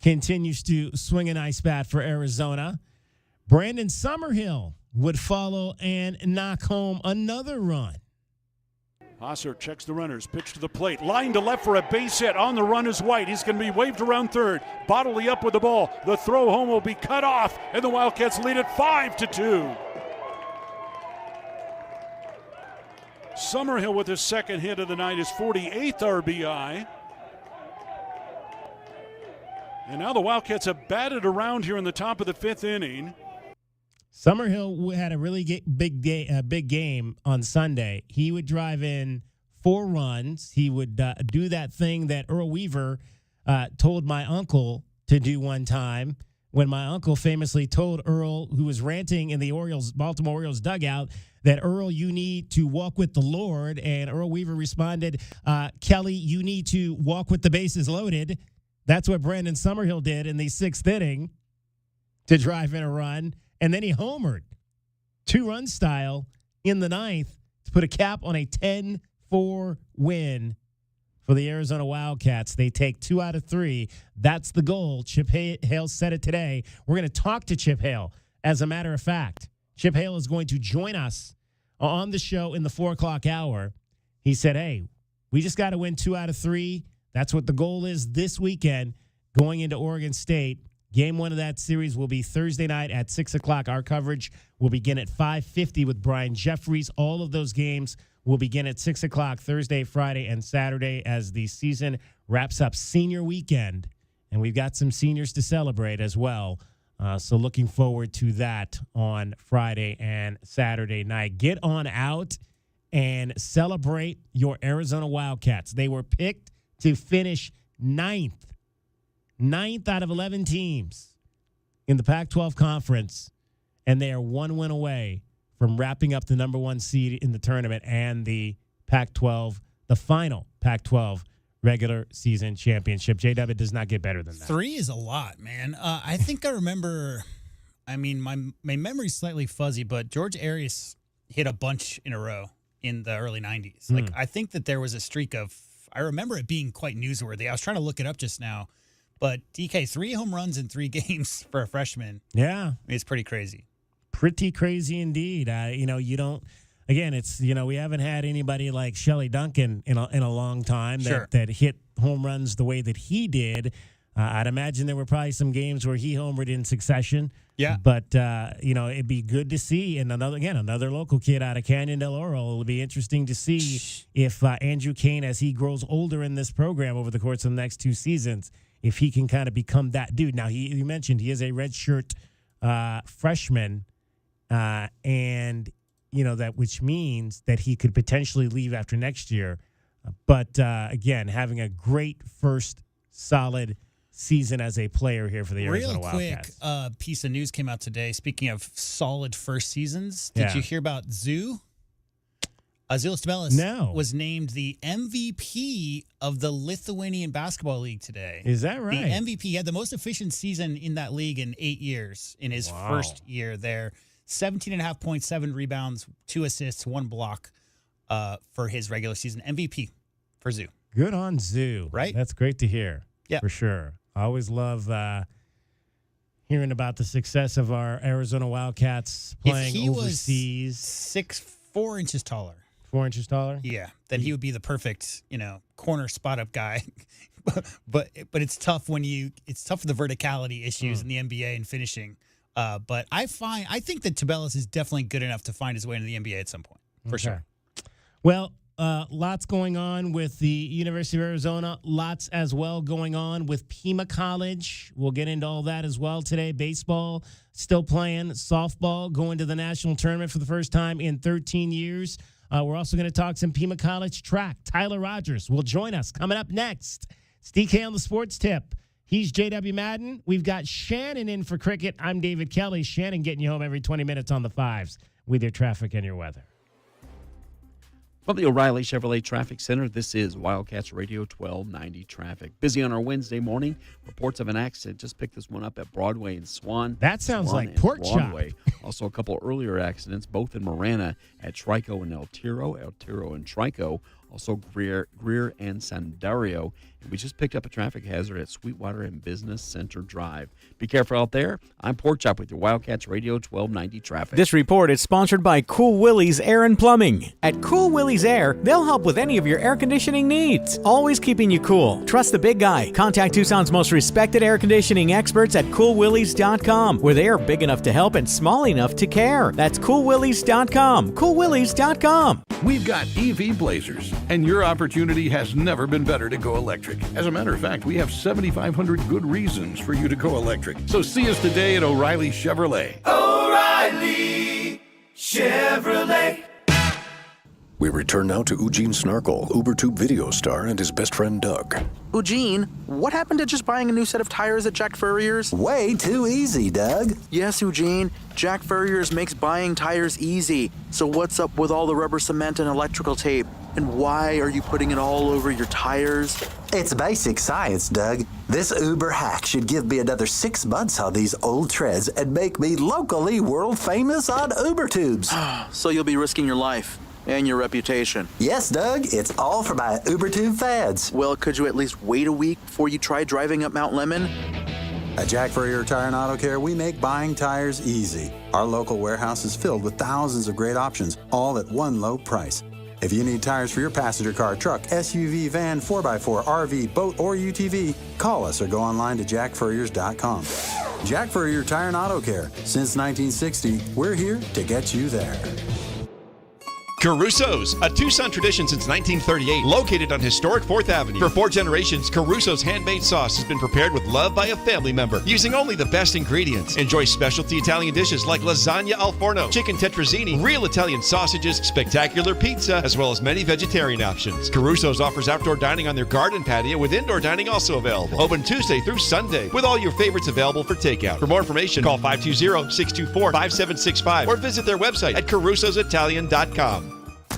continues to swing a nice bat for Arizona. Brandon Summerhill would follow and knock home another run. Hosser checks the runners, pitch to the plate, line to left for a base hit. On the run is White. He's going to be waved around third. Bodily up with the ball. The throw home will be cut off, and the Wildcats lead it 5-2. Summerhill with his 2nd hit of the night, his 48th RBI. And now the Wildcats have batted around here in the top of the 5th inning. Summerhill had a really big game on Sunday. He would drive in 4 runs. He would do that thing that Earl Weaver told my uncle to do one time when my uncle famously told Earl, who was ranting in the Baltimore Orioles dugout, that Earl, you need to walk with the Lord. And Earl Weaver responded, Kelly, you need to walk with the bases loaded. That's what Brandon Summerhill did in the 6th inning to drive in a run. And then he homered 2-run style in the 9th to put a cap on a 10-4 win for the Arizona Wildcats. They take 2 out of 3. That's the goal. Chip Hale said it today. We're going to talk to Chip Hale. As a matter of fact, Chip Hale is going to join us on the show in the 4 o'clock hour. He said, hey, we just got to win 2 out of 3. That's what the goal is this weekend going into Oregon State. Game 1 of that series will be Thursday night at 6 o'clock. Our coverage will begin at 5:50 with Brian Jeffries. All of those games will begin at 6 o'clock Thursday, Friday, and Saturday as the season wraps up senior weekend. And we've got some seniors to celebrate as well. So looking forward to that on Friday and Saturday night. Get on out and celebrate your Arizona Wildcats. They were picked to finish ninth out of 11 teams in the Pac-12 conference, and they are one win away from wrapping up the number one seed in the tournament and the Pac-12, the final Pac-12 regular season championship. J-Dub, it does not get better than that. 3 is a lot, man. I think I remember, my memory's slightly fuzzy, but George Arias hit a bunch in a row in the early 90s. Like, I think that there was a streak of, I remember it being quite newsworthy. I was trying to look it up just now, but DK, 3 home runs in 3 games for a freshman. Yeah. It's pretty crazy. Pretty crazy indeed. You don't, again, it's, we haven't had anybody like Shelley Duncan in a long time that hit home runs the way that he did. I'd imagine there were probably some games where he homered in succession. Yeah. But, it'd be good to see. And another local kid out of Canyon del Oro. It'll be interesting to see if Andrew Kane, as he grows older in this program over the course of the next 2 seasons, if he can kind of become that dude. Now, you mentioned he is a redshirt freshman, and, that which means that he could potentially leave after next year. But, again, having a great first solid season as a player here for the Arizona Wildcats. Real quick, piece of news came out today. Speaking of solid first seasons, did you hear about Zoo? Azulis Tubelis was named the MVP of the Lithuanian Basketball League today. Is that right? The MVP. He had the most efficient season in that league in 8 years in his first year there. 17.5 points, 7 rebounds, 2 assists, 1 block for his regular season. MVP for Zoo. Good on Zoo. Right? That's great to hear. Yeah. For sure. I always love hearing about the success of our Arizona Wildcats playing overseas. If he was 4 inches taller. 4 inches taller? Yeah. Then he would be the perfect, corner spot up guy. but it's tough it's tough for the verticality issues in the NBA and finishing. But I think that Tubelis is definitely good enough to find his way into the NBA at some point. For sure. Well, lots going on with the University of Arizona. Lots as well going on with Pima College. We'll get into all that as well today. Baseball still playing. Softball going to the national tournament for the first time in 13 years. We're also going to talk some Pima College track. Tyler Rogers will join us coming up next. It's DK on the Sports Tip. He's J.W. Madden. We've got Shannon in for cricket. I'm David Kelly. Shannon getting you home every 20 minutes on the 5s with your traffic and your weather. From the O'Reilly Chevrolet Traffic Center, this is Wildcats Radio 1290 Traffic. Busy on our Wednesday morning. Reports of an accident. Just picked this one up at Broadway and Swan. That sounds Swan like pork chop. Also, a couple earlier accidents, both in Marana at Trico and El Tiro and Trico. Also, Greer and Sandario. And we just picked up a traffic hazard at Sweetwater and Business Center Drive. Be careful out there. I'm Pork Chop with your Wildcats Radio 1290 Traffic. This report is sponsored by Cool Willie's Air and Plumbing. At Cool Willie's Air, they'll help with any of your air conditioning needs, always keeping you cool. Trust the big guy. Contact Tucson's most respected air conditioning experts at CoolWillies.com, where they are big enough to help and small enough to care. That's CoolWillies.com. CoolWillies.com. We've got EV Blazers, and your opportunity has never been better to go electric. As a matter of fact, we have 7,500 good reasons for you to go electric. So see us today at O'Reilly Chevrolet. O'Reilly Chevrolet. We return now to Eugene Snarkle, UberTube video star, and his best friend Doug. Eugene, what happened to just buying a new set of tires at Jack Furrier's? Way too easy, Doug. Yes, Eugene. Jack Furrier's makes buying tires easy. So what's up with all the rubber cement and electrical tape? And why are you putting it all over your tires? It's basic science, Doug. This Uber hack should give me another 6 months on these old treads and make me locally world famous on UberTubes. So you'll be risking your life and your reputation. Yes, Doug. It's all for my UberTube fads. Well, could you at least wait a week before you try driving up Mount Lemon? At Jack Furrier Tire and Auto Care, we make buying tires easy. Our local warehouse is filled with thousands of great options, all at one low price. If you need tires for your passenger car, truck, SUV, van, 4x4, RV, boat, or UTV, call us or go online to jackfurriers.com. Jack Furrier Tire and Auto Care. Since 1960, we're here to get you there. Caruso's, a Tucson tradition since 1938, located on historic 4th Avenue. For 4 generations, Caruso's handmade sauce has been prepared with love by a family member, using only the best ingredients. Enjoy specialty Italian dishes like lasagna al forno, chicken tetrazzini, real Italian sausages, spectacular pizza, as well as many vegetarian options. Caruso's offers outdoor dining on their garden patio, with indoor dining also available. Open Tuesday through Sunday, with all your favorites available for takeout. For more information, call 520-624-5765 or visit their website at carusositalian.com.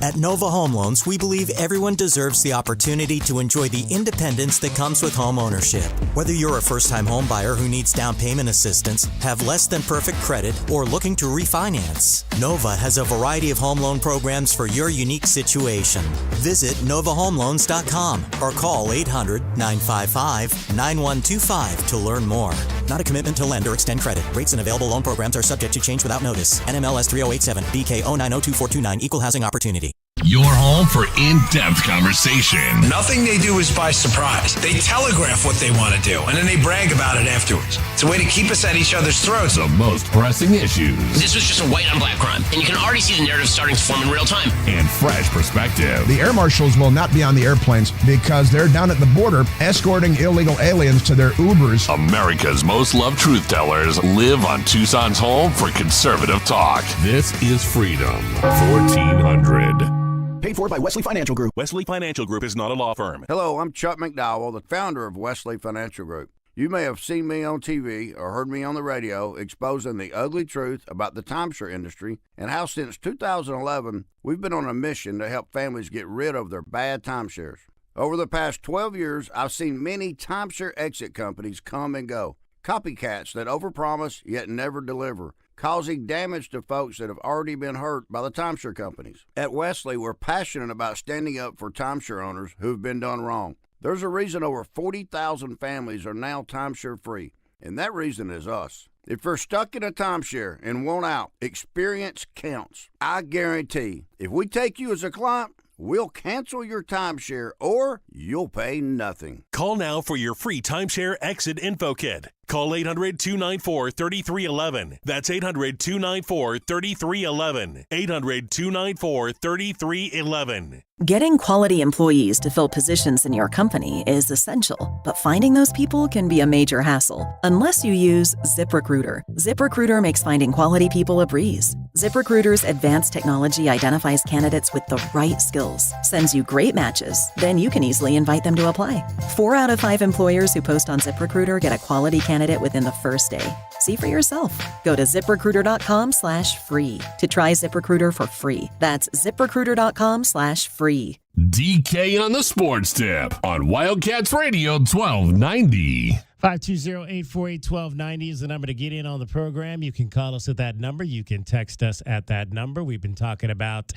At Nova Home Loans, we believe everyone deserves the opportunity to enjoy the independence that comes with home ownership. Whether you're a first-time home buyer who needs down payment assistance, have less than perfect credit, or looking to refinance, Nova has a variety of home loan programs for your unique situation. Visit novahomeloans.com or call 800-955-9125 to learn more. Not a commitment to lend or extend credit. Rates and available loan programs are subject to change without notice. NMLS 3087, BK 0902429, Equal Housing Opportunity. Your home for in-depth conversation. Nothing they do is by surprise. They telegraph what they want to do, and then they brag about it afterwards. It's a way to keep us at each other's throats. The most pressing issues. This was just a white on black crime, and you can already see the narrative starting to form in real time. And fresh perspective. The air marshals will not be on the airplanes because they're down at the border escorting illegal aliens to their Ubers. America's most loved truth tellers live on Tucson's home for conservative talk. This is Freedom 1400. Paid for by Wesley Financial Group. Wesley Financial Group is not a law firm. Hello, I'm Chuck McDowell, the founder of Wesley Financial Group. You may have seen me on TV or heard me on the radio exposing the ugly truth about the timeshare industry and how since 2011, we've been on a mission to help families get rid of their bad timeshares. Over the past 12 years, I've seen many timeshare exit companies come and go. Copycats that overpromise yet never deliver, causing damage to folks that have already been hurt by the timeshare companies. At Wesley, we're passionate about standing up for timeshare owners who've been done wrong. There's a reason over 40,000 families are now timeshare free, and that reason is us. If you're stuck in a timeshare and want out, experience counts. I guarantee if we take you as a client, we'll cancel your timeshare or you'll pay nothing. Call now for your free timeshare exit info kit. Call 800-294-3311. That's 800-294-3311. 800-294-3311. Getting quality employees to fill positions in your company is essential, but finding those people can be a major hassle unless you use ZipRecruiter. ZipRecruiter makes finding quality people a breeze. ZipRecruiter's advanced technology identifies candidates with the right skills, sends you great matches, then you can easily invite them to apply. 4 out of 5 employers who post on ZipRecruiter get a quality candidate within the first day. See for yourself. Go to ZipRecruiter.com/free to try ZipRecruiter for free. That's ZipRecruiter.com/free. DK on the Sports Tip on Wildcats Radio 1290. 520-848-1290 is the number to get in on the program. You can call us at that number. You can text us at that number. We've been talking about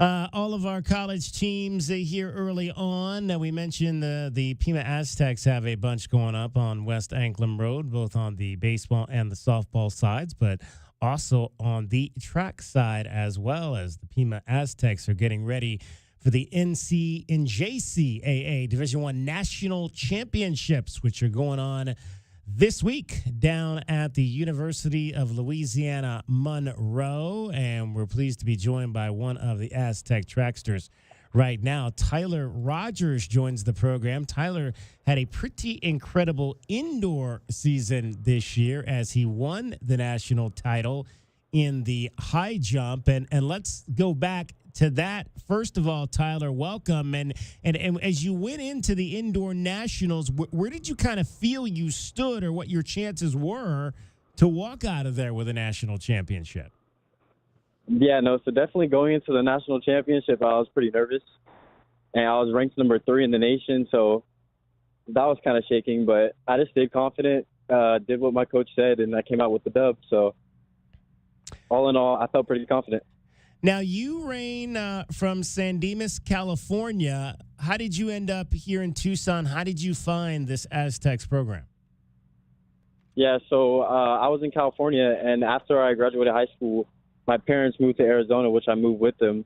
all of our college teams here early on. We mentioned the Pima Aztecs have a bunch going up on West Anklam Road, both on the baseball and the softball sides, but also on the track side as well, as the Pima Aztecs are getting ready for the NJCAA Division I National Championships, which are going on this week down at the University of Louisiana Monroe. And we're pleased to be joined by one of the Aztec tracksters right now. Tyler Rogers joins the program. Tyler had a pretty incredible indoor season this year as he won the national title in the high jump. And let's go back to that. First of all, Tyler, welcome. And as you went into the indoor nationals, where did you kind of feel you stood, or what your chances were to walk out of there with a national championship? Yeah, no, so definitely going into the national championship, I was pretty nervous. And I was ranked number 3 in the nation, so that was kind of shaking. But I just stayed confident, did what my coach said, and I came out with the dub. So all in all, I felt pretty confident. Now, you ran from San Dimas, California. How did you end up here in Tucson? How did you find this Aztecs program? Yeah, so I was in California, and after I graduated high school, my parents moved to Arizona, which I moved with them.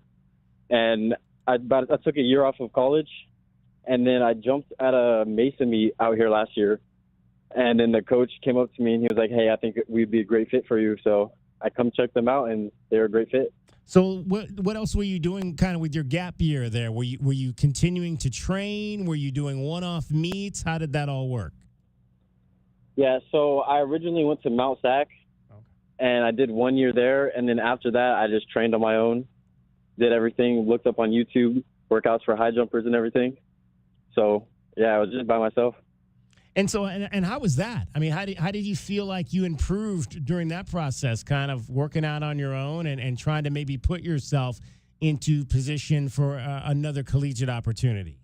And I took a year off of college, and then I jumped at a Mesa meet out here last year. And then the coach came up to me, and he was like, hey, I think we'd be a great fit for you. So I come check them out, and they're a great fit. So what else were you doing kind of with your gap year there? Were you continuing to train? Were you doing one-off meets? How did that all work? Yeah, so I originally went to Mount Sac, and I did 1 year there, and then after that, I just trained on my own, did everything, looked up on YouTube, workouts for high jumpers and everything. So, yeah, I was just by myself. And so, and how was that? I mean, how did you feel like you improved during that process, kind of working out on your own and trying to maybe put yourself into position for another collegiate opportunity?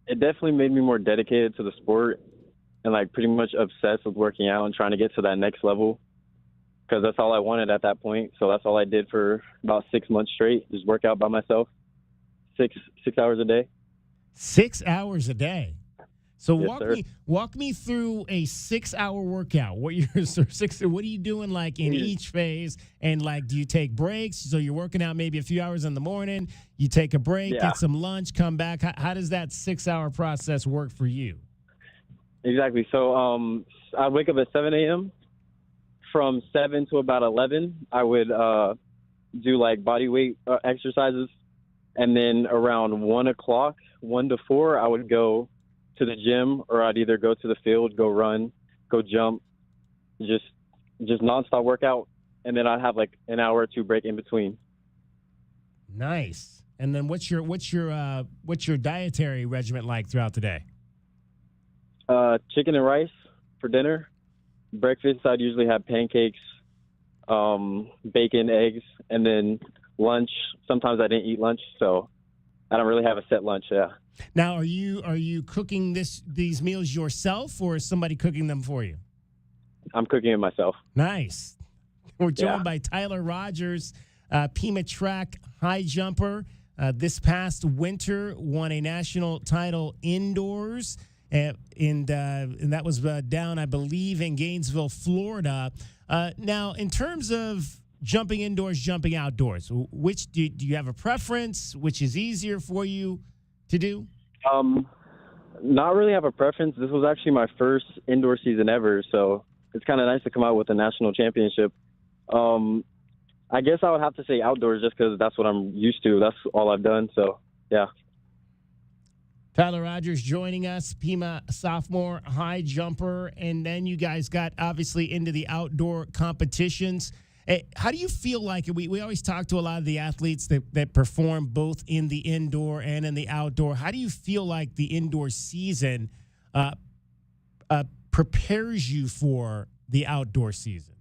It definitely made me more dedicated to the sport and, like, pretty much obsessed with working out and trying to get to that next level, because that's all I wanted at that point. So that's all I did for about 6 months straight, just work out by myself, six hours a day. 6 hours a day. So Yes, walk me through a 6 hour workout. What are you doing like in each phase? And like, do you take breaks? So you're working out maybe a few hours in the morning, you take a break, get some lunch, come back. How does that 6 hour process work for you? Exactly. So I wake up at 7 a.m. From 7 to about 11, I would do like body weight exercises. And then around 1 o'clock, 1 to 4, I would go to the gym, or I'd either go to the field, go run, go jump, just nonstop workout. And then I'd have like an hour or two break in between. Nice. And then what's your dietary regimen like throughout the day? Chicken and rice for dinner. Breakfast, I'd usually have pancakes, bacon, eggs, and then lunch. Sometimes I didn't eat lunch, so I don't really have a set lunch. Yeah. Now, are you cooking these meals yourself, or is somebody cooking them for you? I'm cooking it myself. Nice. We're joined by Tyler Rogers, Pima track high jumper. This past winter, won a national title indoors, and that was down, I believe, in Gainesville, Florida. Now, in terms of jumping indoors, jumping outdoors, which do you have a preference? Which is easier for you to do? Not really have a preference. This was actually my first indoor season ever, so it's kind of nice to come out with a national championship. I guess I would have to say outdoors just because that's what I'm used to. That's all I've done, so yeah. Tyler Rogers joining us, Pima sophomore high jumper, and then you guys got obviously into the outdoor competitions. How do you feel like, we always talk to a lot of the athletes that perform both in the indoor and in the outdoor. How do you feel like the indoor season prepares you for the outdoor season?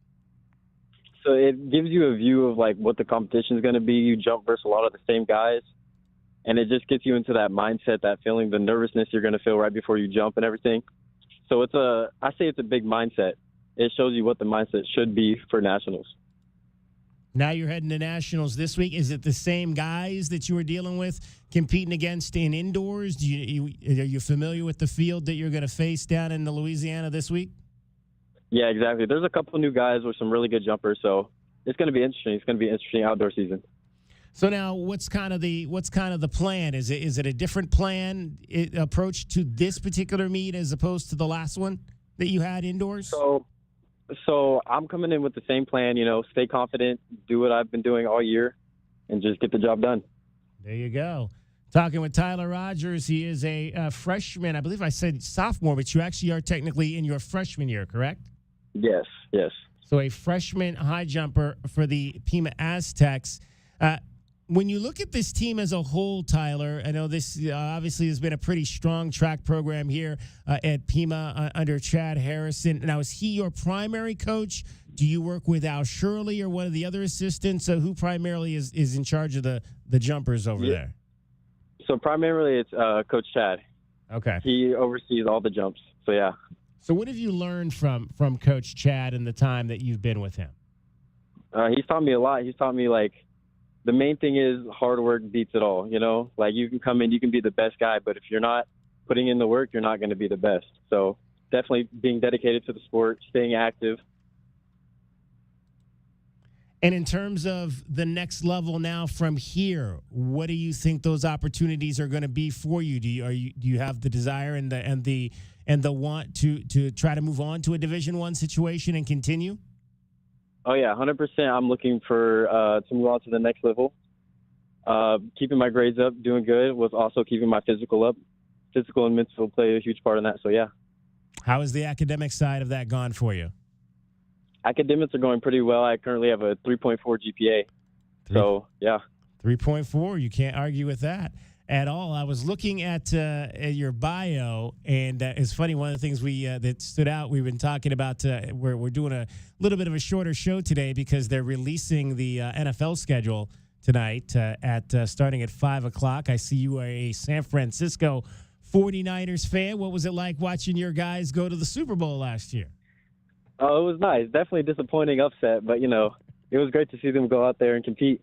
So it gives you a view of like what the competition is going to be. You jump versus a lot of the same guys, and it just gets you into that mindset, that feeling, the nervousness you're going to feel right before you jump and everything. So I say it's a big mindset. It shows you what the mindset should be for nationals. Now you're heading to nationals this week. Is it the same guys that you were dealing with competing against in indoors? Are you familiar with the field that you're going to face down in Louisiana this week? Yeah, exactly. There's a couple new guys with some really good jumpers, so it's going to be interesting. It's going to be an interesting outdoor season. So now, what's kind of the plan? Is it a different plan approach to this particular meet as opposed to the last one that you had indoors? So I'm coming in with the same plan, stay confident, do what I've been doing all year, and just get the job done. There you go. Talking with Tyler Rogers. He is a freshman. I believe I said sophomore, but you actually are technically in your freshman year, correct? Yes. So a freshman high jumper for the Pima Aztecs. When you look at this team as a whole, Tyler, I know this obviously has been a pretty strong track program here at Pima under Chad Harrison. Now, is he your primary coach? Do you work with Al Shirley or one of the other assistants? Who primarily is in charge of the jumpers over there? So primarily it's Coach Chad. Okay. He oversees all the jumps. So, yeah. So what have you learned from Coach Chad in the time that you've been with him? He's taught me a lot. He's taught me, the main thing is hard work beats it all, you can come in, you can be the best guy, but if you're not putting in the work, you're not going to be the best. So definitely being dedicated to the sport, staying active. And in terms of the next level now from here, what do you think those opportunities are going to be for you? Do you have the desire and the want to try to move on to a Division I situation and continue? Oh, yeah, 100%. I'm looking for to move on to the next level. Keeping my grades up, doing good, was also keeping my physical up. Physical and mental play a huge part in that, so yeah. How is the academic side of that gone for you? Academics are going pretty well. I currently have a 3.4 GPA. So, yeah. 3.4, you can't argue with that at all. I was looking at your bio, and it's funny, one of the things that stood out, we've been talking about, we're doing a little bit of a shorter show today because they're releasing the NFL schedule tonight starting at 5 o'clock. I see you are a San Francisco 49ers fan. What was it like watching your guys go to the Super Bowl last year? Oh, it was nice. Definitely a disappointing upset, but, it was great to see them go out there and compete.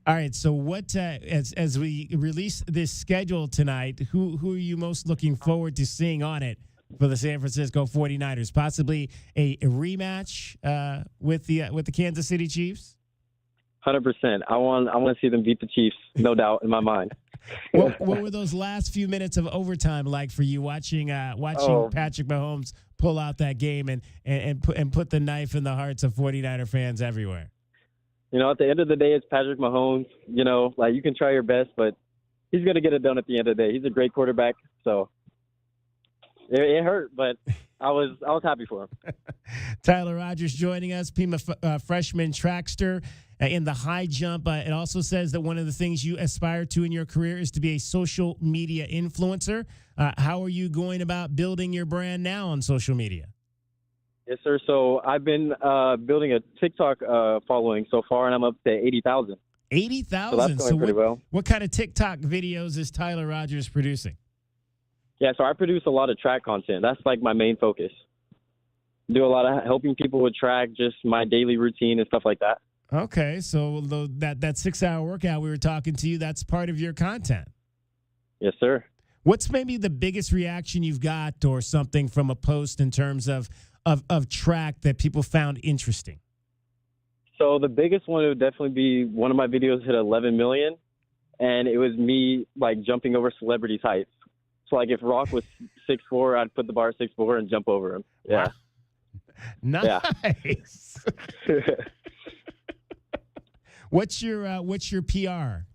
All right, so what as we release this schedule tonight, who are you most looking forward to seeing on it for the San Francisco 49ers? Possibly a rematch with the Kansas City Chiefs? 100%. I want to see them beat the Chiefs, no doubt in my mind. What were those last few minutes of overtime like for you watching Patrick Mahomes pull out that game and put the knife in the hearts of 49er fans everywhere? At the end of the day, it's Patrick Mahomes. You can try your best, but he's going to get it done at the end of the day. He's a great quarterback, so it hurt, but I was happy for him. Tyler Rogers joining us, Pima freshman trackster in the high jump. It also says that one of the things you aspire to in your career is to be a social media influencer. How are you going about building your brand now on social media? Yes, sir. So I've been building a TikTok following so far, and I'm up to 80,000. 80,000? So that's going pretty well. What kind of TikTok videos is Tyler Rogers producing? Yeah, so I produce a lot of track content. That's like my main focus. Do a lot of helping people with track, just my daily routine and stuff like that. Okay, so that 6-hour workout we were talking to you, that's part of your content. Yes, sir. What's maybe the biggest reaction you've got or something from a post in terms of track that people found interesting? So the biggest one would definitely be one of my videos hit 11 million, and it was me jumping over celebrities' heights. So if Rock was 6'4", I'd put the bar at 6'4" and jump over him. Yeah. Wow. Nice. Yeah. What's your PR?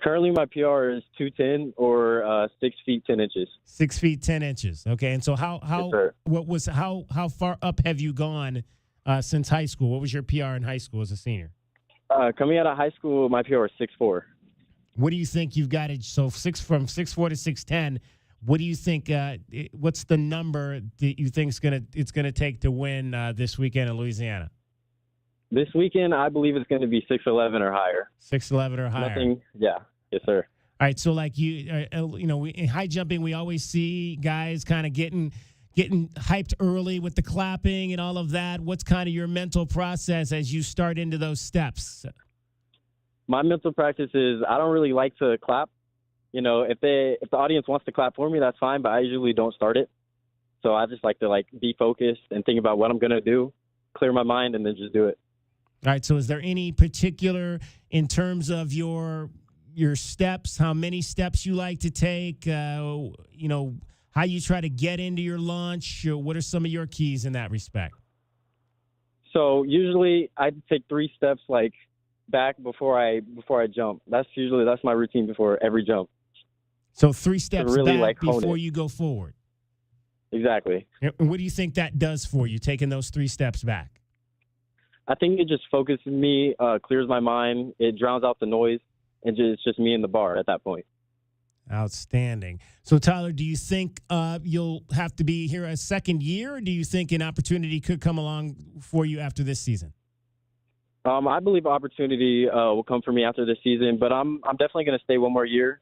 Currently, my PR is 210 or 6 feet 10 inches. 6 feet 10 inches. Okay, and so how far up have you gone since high school? What was your PR in high school as a senior? Coming out of high school, my PR is 6'4". What do you think you've got it? So from 6'4" to 6'10". What do you think? What's the number that you think it's gonna take to win this weekend in Louisiana? This weekend, I believe it's going to be 6'11" or higher. 6'11" or higher. Nothing. Yeah. Yes, sir. All right. So, in high jumping, we always see guys kind of getting hyped early with the clapping and all of that. What's kind of your mental process as you start into those steps? My mental practice is I don't really like to clap. If the audience wants to clap for me, that's fine, but I usually don't start it. So I just like to be focused and think about what I'm going to do, clear my mind, and then just do it. All right. So is there any particular, in terms of your steps, how many steps you like to take, how you try to get into your launch? What are some of your keys in that respect? So usually I take 3 steps back before I jump. That's my routine before every jump. So 3 steps really back before you go forward. Exactly. And what do you think that does for you, taking those 3 steps back? I think it just focuses me, clears my mind. It drowns out the noise, and it's just me and the bar at that point. Outstanding. So, Tyler, do you think you'll have to be here a second year, or do you think an opportunity could come along for you after this season? I believe opportunity will come for me after this season, but I'm definitely going to stay one more year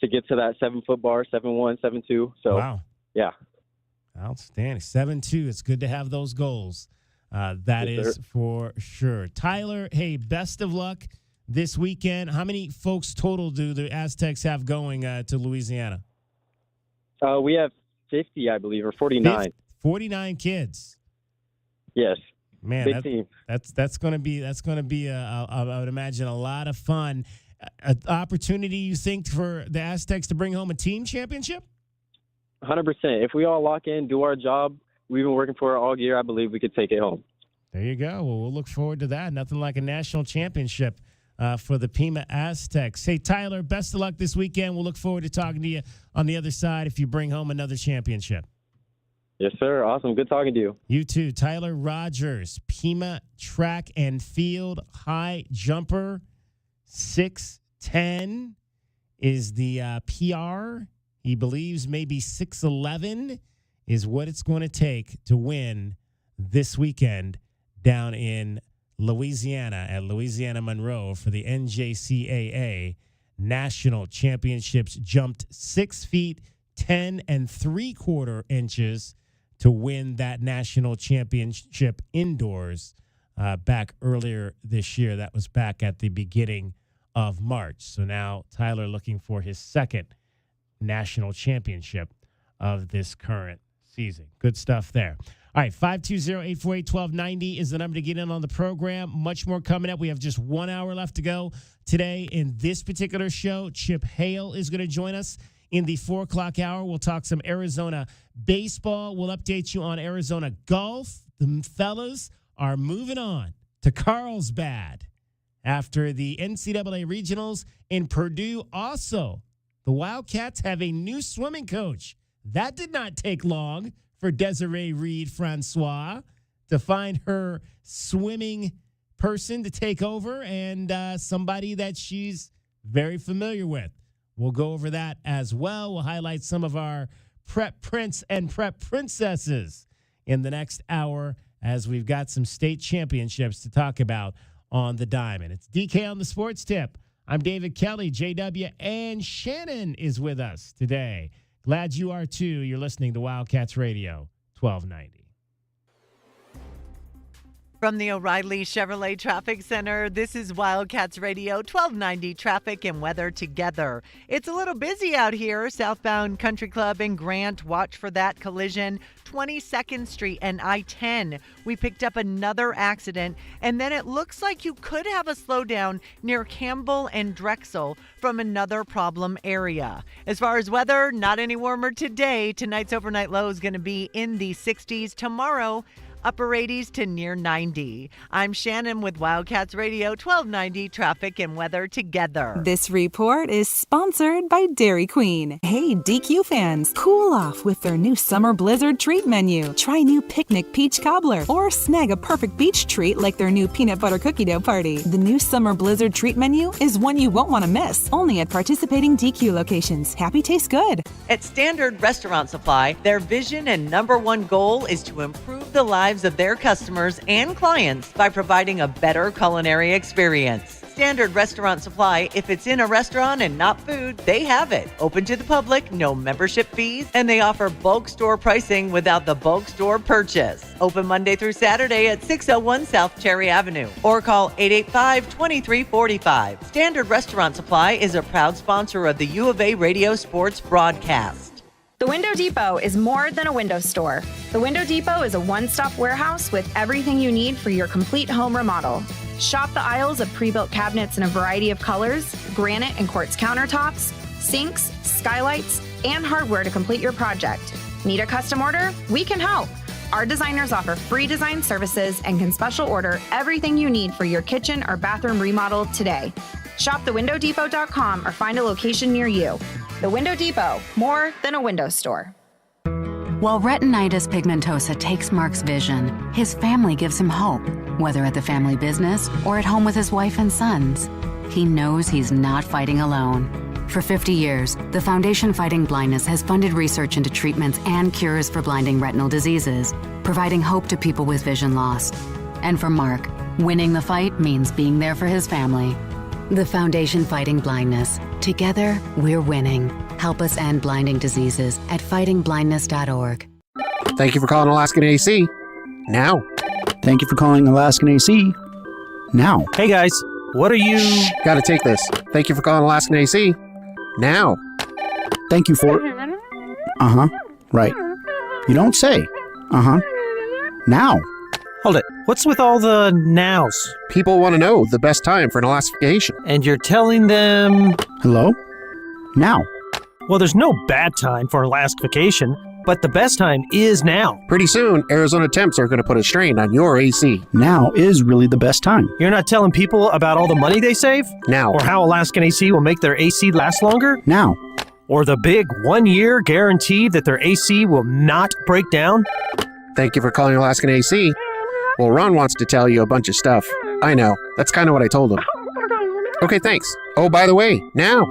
to get to that 7-foot bar, 7'1", 7'2". So, wow. Yeah. Outstanding. 7'2". It's good to have those goals. That yes, is sir. for sure. Tyler, hey, best of luck this weekend. How many folks total do the Aztecs have going to Louisiana? We have 50, I believe, or 49. 49 kids. Yes. Man, big team. That's going to be I would imagine a lot of fun. An opportunity, you think, for the Aztecs to bring home a team championship? 100%. If we all lock in, do our job, we've been working for it all year, I believe we could take it home. There you go. Well, we'll look forward to that. Nothing like a national championship for the Pima Aztecs. Hey, Tyler, best of luck this weekend. We'll look forward to talking to you on the other side if you bring home another championship. Yes, sir. Awesome. Good talking to you. You too. Tyler Rogers, Pima track and field high jumper, 6'10" is the PR. He believes maybe 6'11" is what it's going to take to win this weekend down in Louisiana at Louisiana Monroe for the NJCAA National Championships. Jumped 6 feet 10 3/4 to win that national championship indoors back earlier this year. That was back at the beginning of March. So now Tyler looking for his second national championship of this current season. Good stuff there. All right, 520-848-1290 is the number to get in on the program. Much more coming up. We have just 1 hour left to go today in this particular show. Chip Hale is going to join us in the 4 o'clock hour. We'll talk some Arizona baseball. We'll update you on Arizona golf. The fellas are moving on to Carlsbad after the NCAA regionals in Purdue. Also, the Wildcats have a new swimming coach. That did not take long for Desiree Reed-Francois to find her swimming person to take over and somebody that she's very familiar with. We'll go over that as well. We'll highlight some of our prep prince and prep princesses in the next hour as we've got some state championships to talk about on the diamond. It's DK on the Sports Tip. I'm David Kelly. JW and Shannon is with us today. Glad you are too. You're listening to Wildcats Radio 1290. From the O'Reilly Chevrolet Traffic Center, this is Wildcats Radio 1290 traffic and weather together. It's a little busy out here. Southbound Country Club and Grant, watch for that collision. 22nd Street and I-10. We picked up another accident, and then it looks like you could have a slowdown near Campbell and Drexel from another problem area. As far as weather, not any warmer today. Tonight's overnight low is going to be in the 60s. Tomorrow, upper 80s to near 90. I'm Shannon with Wildcats Radio 1290 traffic and weather together. This report is sponsored by Dairy Queen. Hey, DQ fans, cool off with their new summer blizzard treat menu. Try new picnic peach cobbler or snag a perfect beach treat like their new peanut butter cookie dough party. The new summer blizzard treat menu is one you won't want to miss. Only at participating DQ locations. Happy tastes good. At Standard Restaurant Supply, their vision and number one goal is to improve the lives of their customers and clients by providing a better culinary experience. Standard Restaurant Supply, if it's in a restaurant and not food, they have it. Open to the public, no membership fees, and they offer bulk store pricing without the bulk store purchase. Open Monday through Saturday at 601 South Cherry Avenue or call 885-2345. Standard Restaurant Supply is a proud sponsor of the U of A Radio Sports broadcast. The Window Depot is more than a window store. The Window Depot is a one-stop warehouse with everything you need for your complete home remodel. Shop the aisles of pre-built cabinets in a variety of colors, granite and quartz countertops, sinks, skylights, and hardware to complete your project. Need a custom order? We can help. Our designers offer free design services and can special order everything you need for your kitchen or bathroom remodel today. Shop thewindowdepot.com or find a location near you. The Window Depot, more than a window store. While retinitis pigmentosa takes Mark's vision, his family gives him hope, whether at the family business or at home with his wife and sons. He knows he's not fighting alone. For 50 years, the Foundation Fighting Blindness has funded research into treatments and cures for blinding retinal diseases, providing hope to people with vision loss. And for Mark, winning the fight means being there for his family. The Foundation Fighting Blindness. Together, we're winning. Help us end blinding diseases at fightingblindness.org. Thank you for calling Alaskan AC. Now. Thank you for calling Alaskan AC. Now. Hey guys, what are you... Gotta take this. Thank you for calling Alaskan AC. Now. Thank you for... Uh-huh. Right. You don't say. Uh-huh. Now. Hold it. What's with all the nows? People want to know the best time for an elastification. And you're telling them... Hello? Now. Well, there's no bad time for elastification. But the best time is now. Pretty soon, Arizona temps are going to put a strain on your AC. Now is really the best time. You're not telling people about all the money they save? Now. Or how Alaskan AC will make their AC last longer? Now. Or the big 1-year guarantee that their AC will not break down? Thank you for calling Alaskan AC. Well, Ron wants to tell you a bunch of stuff. I know. That's kind of what I told him. Okay, thanks. Oh, by the way, now.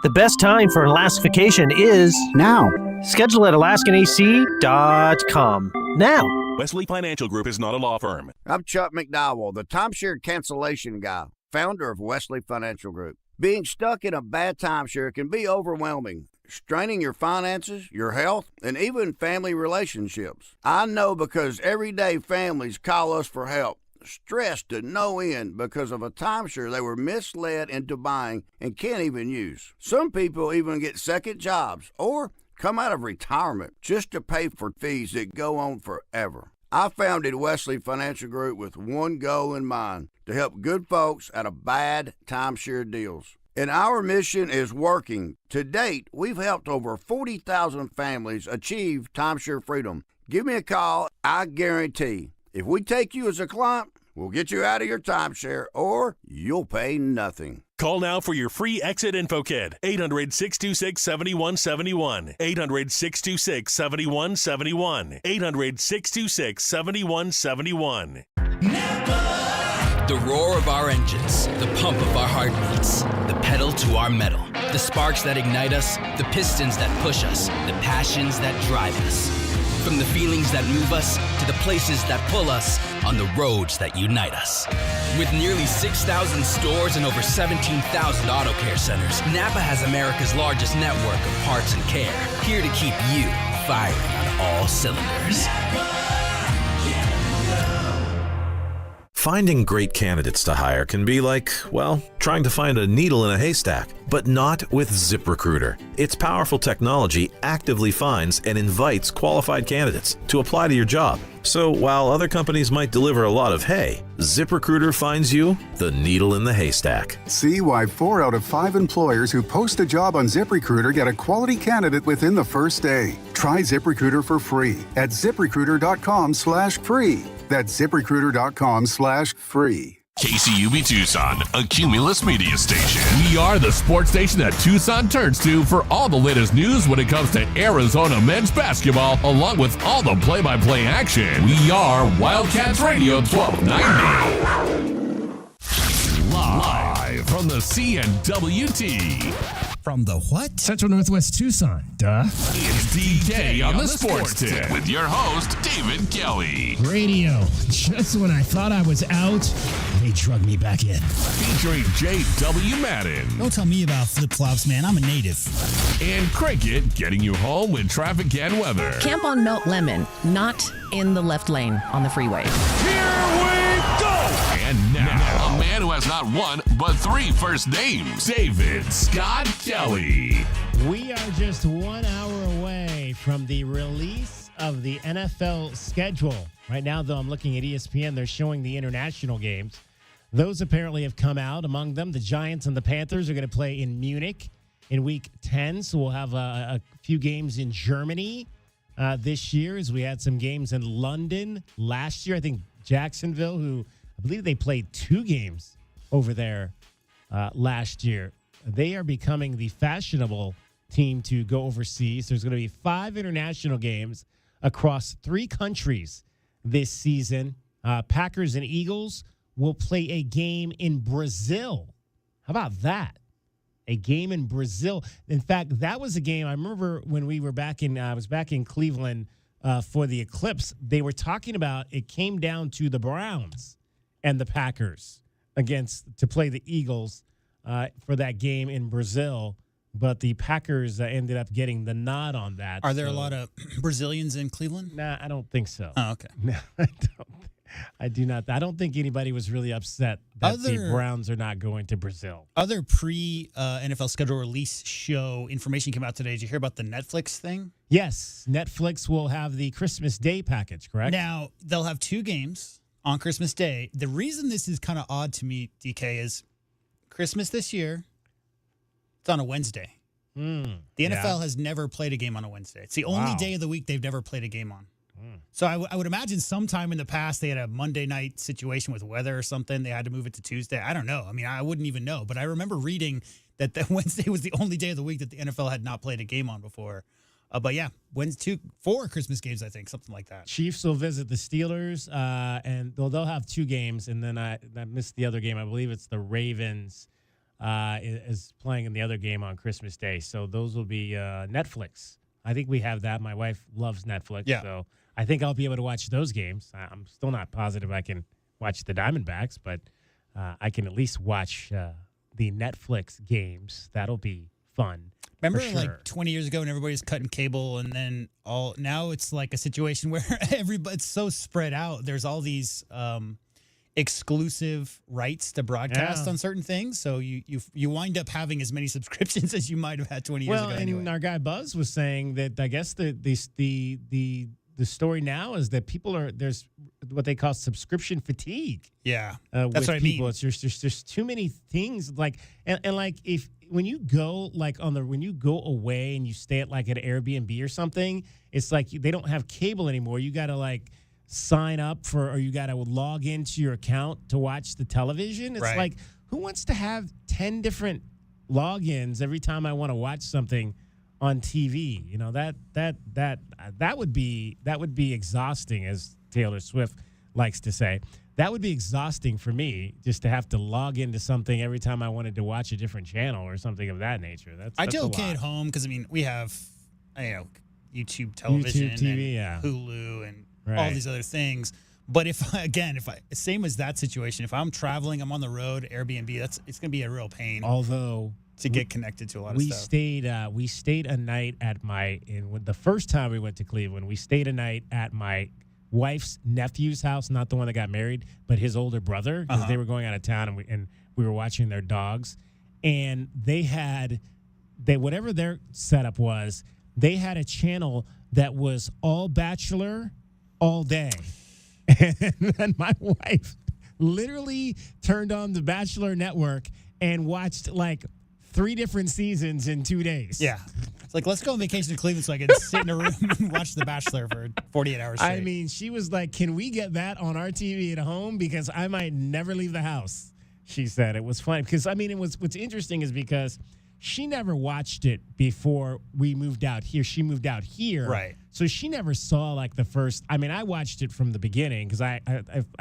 The best time for an Alaskification is now. Schedule at AlaskanAC.com. Now. Wesley Financial Group is not a law firm. I'm Chuck McDowell, the timeshare cancellation guy, founder of Wesley Financial Group. Being stuck in a bad timeshare can be overwhelming, straining your finances, your health, and even family relationships. I know because everyday families call us for help, stressed to no end because of a timeshare they were misled into buying and can't even use. Some people even get second jobs or come out of retirement just to pay for fees that go on forever. I founded Wesley Financial Group with one goal in mind, to help good folks out of bad timeshare deals. And our mission is working. To date, we've helped over 40,000 families achieve timeshare freedom. Give me a call. I guarantee if we take you as a client, we'll get you out of your timeshare or you'll pay nothing. Call now for your free exit info kit. 800-626-7171. 800-626-7171. 800-626-7171. The roar of our engines, the pump of our heartbeats, the pedal to our metal, the sparks that ignite us, the pistons that push us, the passions that drive us. From the feelings that move us to the places that pull us on the roads that unite us. With nearly 6,000 stores and over 17,000 auto care centers, Napa has America's largest network of parts and care, here to keep you firing on all cylinders. Finding great candidates to hire can be like, well, trying to find a needle in a haystack, but not with ZipRecruiter. Its powerful technology actively finds and invites qualified candidates to apply to your job. So while other companies might deliver a lot of hay, ZipRecruiter finds you the needle in the haystack. See why 4 out of 5 employers who post a job on ZipRecruiter get a quality candidate within the first day. Try ZipRecruiter for free at ZipRecruiter.com/free. That's ZipRecruiter.com/free. KCUB Tucson, a Cumulus media station. We are the sports station that Tucson turns to for all the latest news when it comes to Arizona men's basketball, along with all the play-by-play action. We are Wildcats Radio 1290. Live from the CNWT. From the what? Central Northwest Tucson. Duh. It's DK on the Sports Tip with your host, David Kelly. Radio. Just when I thought I was out, they drug me back in. Featuring J.W. Madden. Don't tell me about flip-flops, man. I'm a native. And Cricket getting you home with traffic and weather. Camp on Melt Lemon, not in the left lane on the freeway. Here we go! And now, a man who has not one, but 3 first names, David Scott Kelly. We are just 1 hour away from the release of the NFL schedule. Right now, though, I'm looking at ESPN. They're showing the international games. Those apparently have come out. Among them, the Giants and the Panthers are going to play in Munich in Week 10. So we'll have a few games in Germany this year, as we had some games in London last year. I think Jacksonville, who I believe they played 2 games over there last year. They are becoming the fashionable team to go overseas. There's going to be 5 international games across 3 countries this season. Packers and Eagles will play a game in Brazil. How about that? A game in Brazil. In fact, that was a game I remember when we were I was back in Cleveland for the Eclipse. They were talking about it came down to the Browns and the Packers to play the Eagles for that game in Brazil, but the Packers ended up getting the nod on that. Are there a lot of Brazilians in Cleveland? Nah, I don't think so. Oh, okay. No, I do not. I don't think anybody was really upset that the Browns are not going to Brazil. Other pre-NFL schedule release show information came out today. Did you hear about the Netflix thing? Yes. Netflix will have the Christmas Day package, correct? Now, they'll have 2 games on Christmas Day. The reason this is kind of odd to me, DK, is Christmas this year, it's on a Wednesday. The NFL has never played a game on a Wednesday. It's the only day of the week they've never played a game on. So I would imagine sometime in the past they had a Monday night situation with weather or something. They had to move it to Tuesday. I don't know. I mean, I wouldn't even know. But I remember reading that Wednesday was the only day of the week that the NFL had not played a game on before. But yeah, Wednesday, 4 Christmas games, I think, something like that. Chiefs will visit the Steelers, and they'll have 2 games. And then I missed the other game. I believe it's the Ravens is playing in the other game on Christmas Day. So those will be Netflix. I think we have that. My wife loves Netflix. Yeah. So I think I'll be able to watch those games. I'm still not positive I can watch the Diamondbacks, but I can at least watch the Netflix games. That'll be fun. Remember for sure. like 20 years ago when everybody's cutting cable and then now it's like a situation where it's so spread out. There's all these exclusive rights to broadcast on certain things. So you wind up having as many subscriptions as you might have had 20 years ago. Well, anyway. and our guy Buzz was saying that I guess the story now is that there's what they call subscription fatigue. Yeah, that's what I mean. It's just too many things. Like and like when you go when you go away and you stay at like an Airbnb or something, it's like they don't have cable anymore. You got to like sign up or you got to log into your account to watch the television. It's like, who wants to have 10 different logins every time I want to watch something on TV? You know, that would be exhausting, as Taylor Swift likes to say. That would be exhausting for me, just to have to log into something every time I wanted to watch a different channel or something of that nature. I do okay at home because, I mean, we have YouTube television, YouTube TV, and Hulu, and all these other things. But if same as that situation, if I'm traveling, I'm on the road, Airbnb, it's going to be a real pain. Although to get connected to a lot of stuff. We stayed a night at the first time we went to Cleveland, we stayed a night at my wife's nephew's house, not the one that got married, but his older brother, because they were going out of town and we were watching their dogs. And whatever their setup was, they had a channel that was all Bachelor all day. And then my wife literally turned on the Bachelor Network and watched like 3 different seasons in 2 days. Yeah. It's like, let's go on vacation to Cleveland so I can sit in a room and watch The Bachelor for 48 hours straight. I mean, she was like, can we get that on our TV at home? Because I might never leave the house, she said. It was funny. Because, I mean, what's interesting is because she never watched it before we moved out here. She moved out here. Right. So she never saw like the first. I mean, I watched it from the beginning because I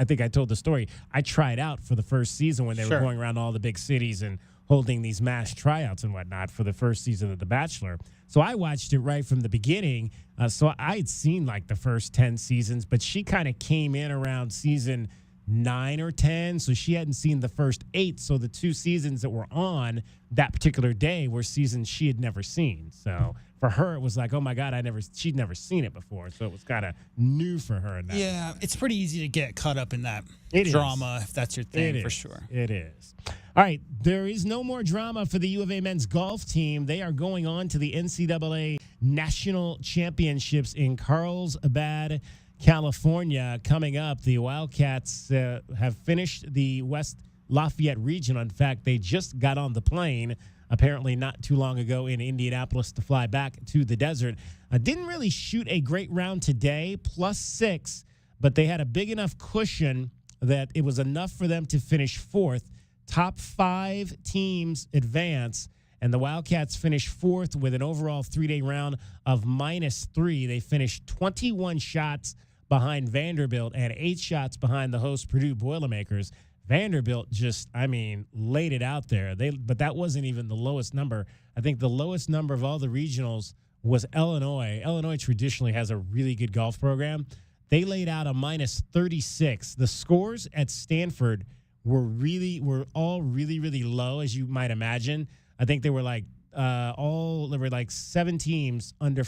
think I told the story. I tried out for the first season when they were going around all the big cities and holding these mass tryouts and whatnot for the first season of The Bachelor. So I watched it right from the beginning. So I had seen like the first 10 seasons, but she kind of came in around season 9 or 10. So she hadn't seen the first 8. So the 2 seasons that were on that particular day were seasons she had never seen. So for her, it was like, oh my God, she'd never seen it before. So it was kind of new for her. In that way. It's pretty easy to get caught up in that drama if that's your thing, for sure. It is. All right, there is no more drama for the U of A men's golf team. They are going on to the NCAA National Championships in Carlsbad, California. Coming up, the Wildcats have finished the West Lafayette region. In fact, they just got on the plane, apparently not too long ago, in Indianapolis to fly back to the desert. Didn't really shoot a great round today, +6, but they had a big enough cushion that it was enough for them to finish 4th. Top 5 teams advance, and the Wildcats finished 4th with an overall 3-day round of -3. They finished 21 shots behind Vanderbilt and 8 shots behind the host Purdue Boilermakers. Vanderbilt just, laid it out there. But that wasn't even the lowest number. I think the lowest number of all the regionals was Illinois. Illinois traditionally has a really good golf program. They laid out a -36. The scores at Stanford were all really, really low, as you might imagine. I think they were like 7 teams under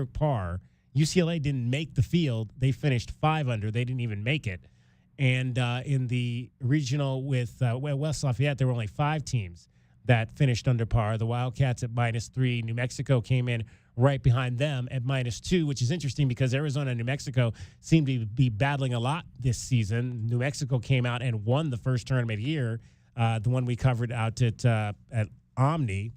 par. UCLA didn't make the field. They finished 5 under. They didn't even make it. And in the regional with West Lafayette, there were only 5 teams that finished under par. The Wildcats at -3. New Mexico came in right behind them at -2, which is interesting because Arizona and New Mexico seem to be battling a lot this season. New Mexico came out and won the first tournament here, the one we covered out at Omni.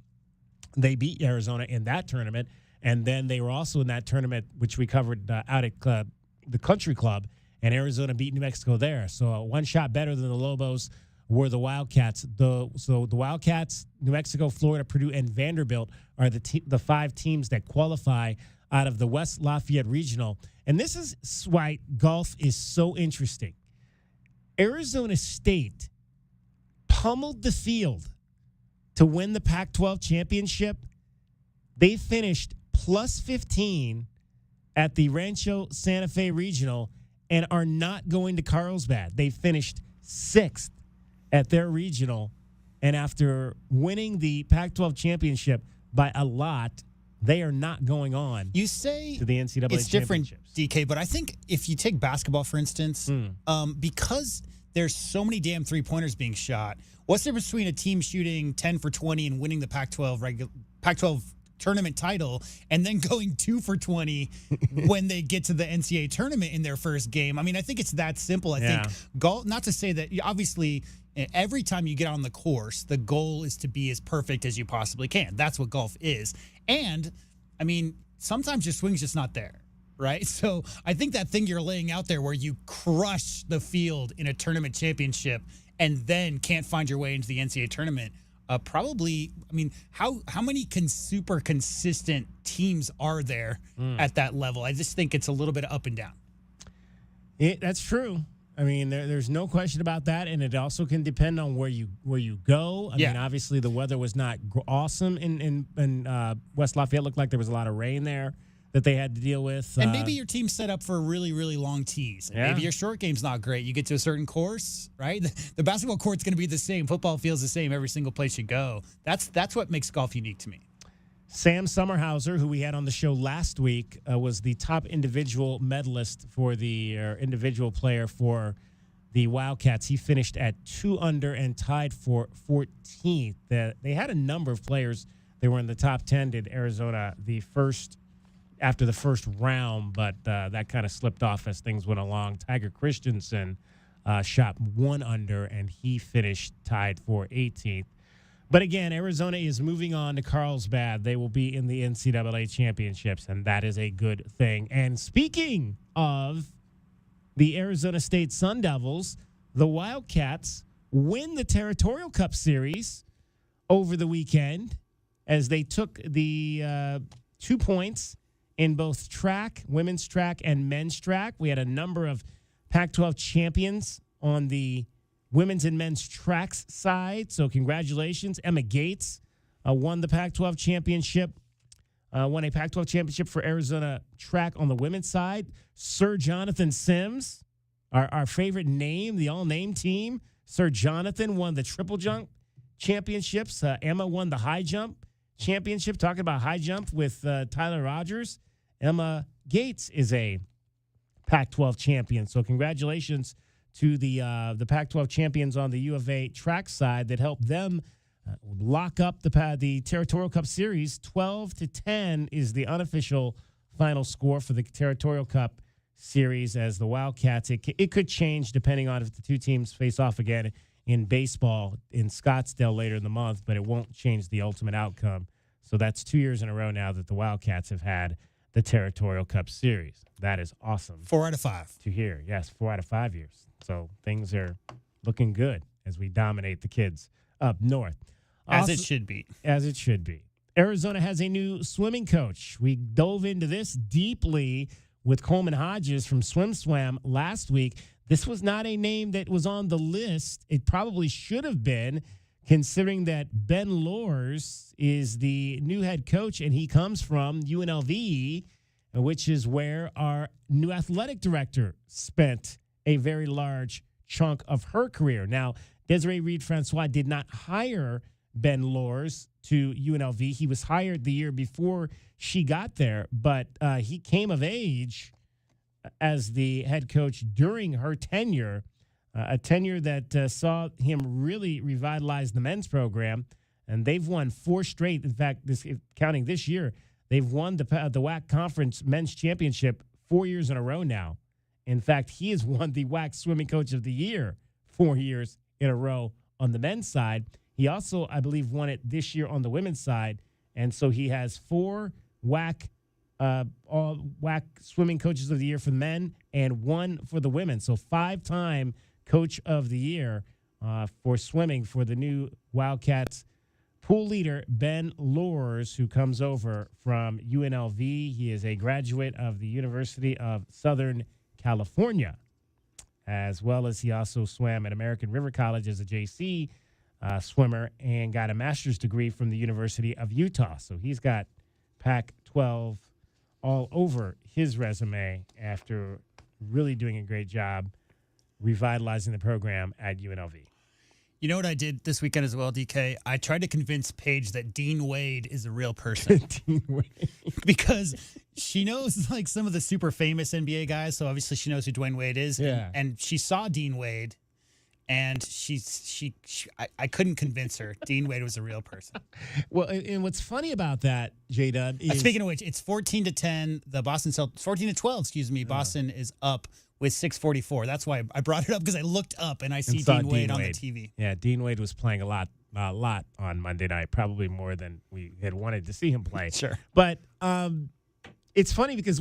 They beat Arizona in that tournament, and then they were also in that tournament, which we covered out at the Country Club, and Arizona beat New Mexico there. So one shot better than the Lobos were the Wildcats. So the Wildcats, New Mexico, Florida, Purdue, and Vanderbilt are the 5 teams that qualify out of the West Lafayette Regional. And this is why golf is so interesting. Arizona State pummeled the field to win the Pac-12 championship. They finished plus 15 at the Rancho Santa Fe Regional and are not going to Carlsbad. They finished 6th at their regional, and after winning the Pac-12 championship by a lot, they are not going on. You say to the NCAA it's different, championships. DK, but I think if you take basketball, for instance, because there's so many damn three-pointers being shot, what's the difference between a team shooting 10 for 20 and winning the Pac-12 tournament title and then going 2 for 20 when they get to the NCAA tournament in their first game? I mean, I think it's that simple. I think golf, not to say that, obviously, every time you get on the course, the goal is to be as perfect as you possibly can. That's what golf is. And, I mean, sometimes your swing's just not there, right? So I think that thing you're laying out there where you crush the field in a tournament championship and then can't find your way into the NCAA tournament, probably, I mean, how many super consistent teams are there at that level? I just think it's a little bit up and down. That's true. I mean, there's no question about that, and it also can depend on where you go. I mean, obviously the weather was not awesome in West Lafayette. It looked like there was a lot of rain there that they had to deal with. And maybe your team's set up for really, really long tees. Yeah. Maybe your short game's not great. You get to a certain course, right? The basketball court's going to be the same. Football feels the same every single place you go. That's what makes golf unique to me. Sam Summerhauser, who we had on the show last week, was the top individual medalist for the individual player for the Wildcats. He finished at 2 under and tied for 14th. They had a number of players. They were in the top 10 in Arizona after the first round, but that kind of slipped off as things went along. Tiger Christensen shot 1 under, and he finished tied for 18th. But again, Arizona is moving on to Carlsbad. They will be in the NCAA championships, and that is a good thing. And speaking of the Arizona State Sun Devils, the Wildcats win the Territorial Cup Series over the weekend as they took the 2 points in both track, women's track, and men's track. We had a number of Pac-12 champions on the women's and men's tracks side, so congratulations. Emma Gates won the Pac-12 championship, won a Pac-12 championship for Arizona track on the women's side. Sir Jonathan Sims, our favorite name, the all-name team, Sir Jonathan won the triple jump championships. Emma won the high jump championship. Talking about high jump with Tyler Rogers, Emma Gates is a Pac-12 champion, so congratulations to the Pac-12 champions on the U of A track side that helped them lock up the Territorial Cup Series. 12-10 is the unofficial final score for the Territorial Cup Series as the Wildcats. It could change depending on if the two teams face off again in baseball in Scottsdale later in the month, but it won't change the ultimate outcome. So that's 2 years in a row now that the Wildcats have had the Territorial Cup Series. That is awesome. 4 out of 5. To hear. Yes, 4 out of 5 years. So things are looking good as we dominate the kids up north. As it should be. As it should be. Arizona has a new swimming coach. We dove into this deeply with Coleman Hodges from Swim Swam last week. This was not a name that was on the list. It probably should have been, considering that Ben Loers is the new head coach, and he comes from UNLV, which is where our new athletic director spent a very large chunk of her career. Now, Desiree Reed-Francois did not hire Ben Loers to UNLV. He was hired the year before she got there, but he came of age as the head coach during her tenure, a tenure that saw him really revitalize the men's program, and they've won 4 straight. In fact, counting this year, they've won the WAC Conference Men's Championship 4 years in a row now. In fact, he has won the WAC Swimming Coach of the Year 4 years in a row on the men's side. He also, I believe, won it this year on the women's side And so he has 4 all WAC swimming coaches of the year for the men and 1 for the women. So 5-time coach of the year for swimming for the new Wildcats pool leader, Ben Loers, who comes over from UNLV. He is a graduate of the University of Southern California, as well as he also swam at American River College as a JC swimmer and got a master's degree from the University of Utah. So he's got Pac-12 all over his resume after really doing a great job revitalizing the program at UNLV. You know what I did this weekend as well, DK? I tried to convince Paige that Dean Wade is a real person. Dean Wade. Because she knows like some of the super famous NBA guys, so obviously she knows who Dwayne Wade is. Yeah. And she saw Dean Wade, and I couldn't convince her Dean Wade was a real person. Well, and what's funny about that, J-Dub, is... Speaking of which, it's 14-10. The Boston Celtics, 14-12, excuse me. Boston is up with 6:44. That's why I brought it up, because I looked up and I see Dean Wade on the TV. Yeah, Dean Wade was playing a lot on Monday night, probably more than we had wanted to see him play. Sure. But it's funny because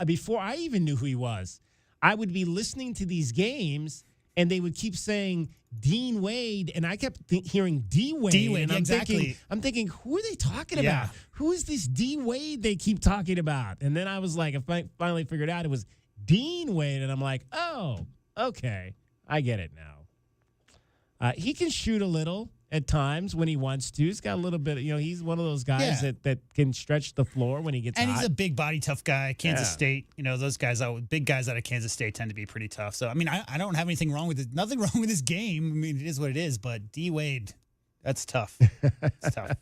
before I even knew who he was, I would be listening to these games and they would keep saying Dean Wade, and I kept hearing D Wade. D Wade, and I'm exactly. I'm thinking, who are they talking about? Who is this D Wade they keep talking about? And then I was like, I finally figured out it was Dean Wade, and I'm like, oh, okay, I get it now. He can shoot a little at times when he wants to. He's got a little bit, he's one of those guys that can stretch the floor when he gets and hot. he's a big body, tough guy. Kansas State, those guys, big guys out of Kansas State tend to be pretty tough. So, I mean, I don't have anything wrong with it. Nothing wrong with his game. I mean, it is what it is, but D Wade, that's tough. It's tough.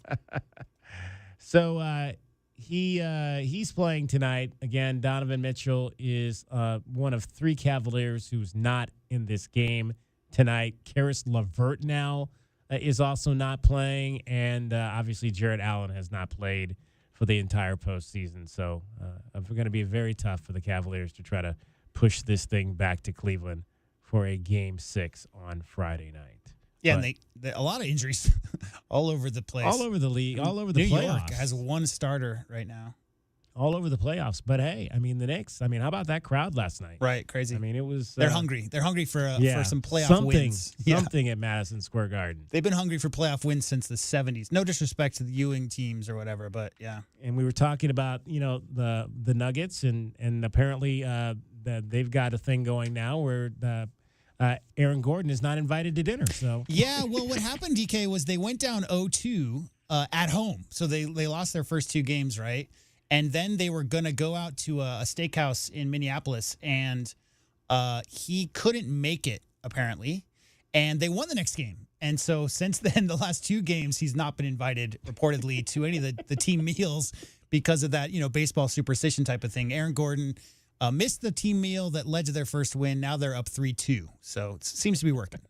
So, he's playing tonight. Again, Donovan Mitchell is one of 3 Cavaliers who's not in this game tonight. Karis LeVert now is also not playing, and obviously Jarrett Allen has not played for the entire postseason. So it's going to be very tough for the Cavaliers to try to push this thing back to Cleveland for a Game 6 on Friday night. Yeah, and they a lot of injuries all over the place. All over the league, all over the playoffs. New York has 1 starter right now. All over the playoffs. But, hey, I mean, the Knicks, how about that crowd last night? Right, crazy. I mean, it was... They're hungry. They're hungry for some playoff wins. Something at Madison Square Garden. They've been hungry for playoff wins since the 70s. No disrespect to the Ewing teams or whatever, but, yeah. And we were talking about, the Nuggets, and apparently they've got a thing going now where... Aaron Gordon is not invited to dinner. So yeah, well, what happened, DK, was they went down 0-2 at home. So they lost their first 2 games, right? And then they were going to go out to a steakhouse in Minneapolis, and he couldn't make it, apparently. And they won the next game. And so since then, the last 2 games, he's not been invited, reportedly, to any of the team meals because of that, baseball superstition type of thing. Aaron Gordon missed the team meal that led to their first win. Now they're up 3-2. So it seems to be working.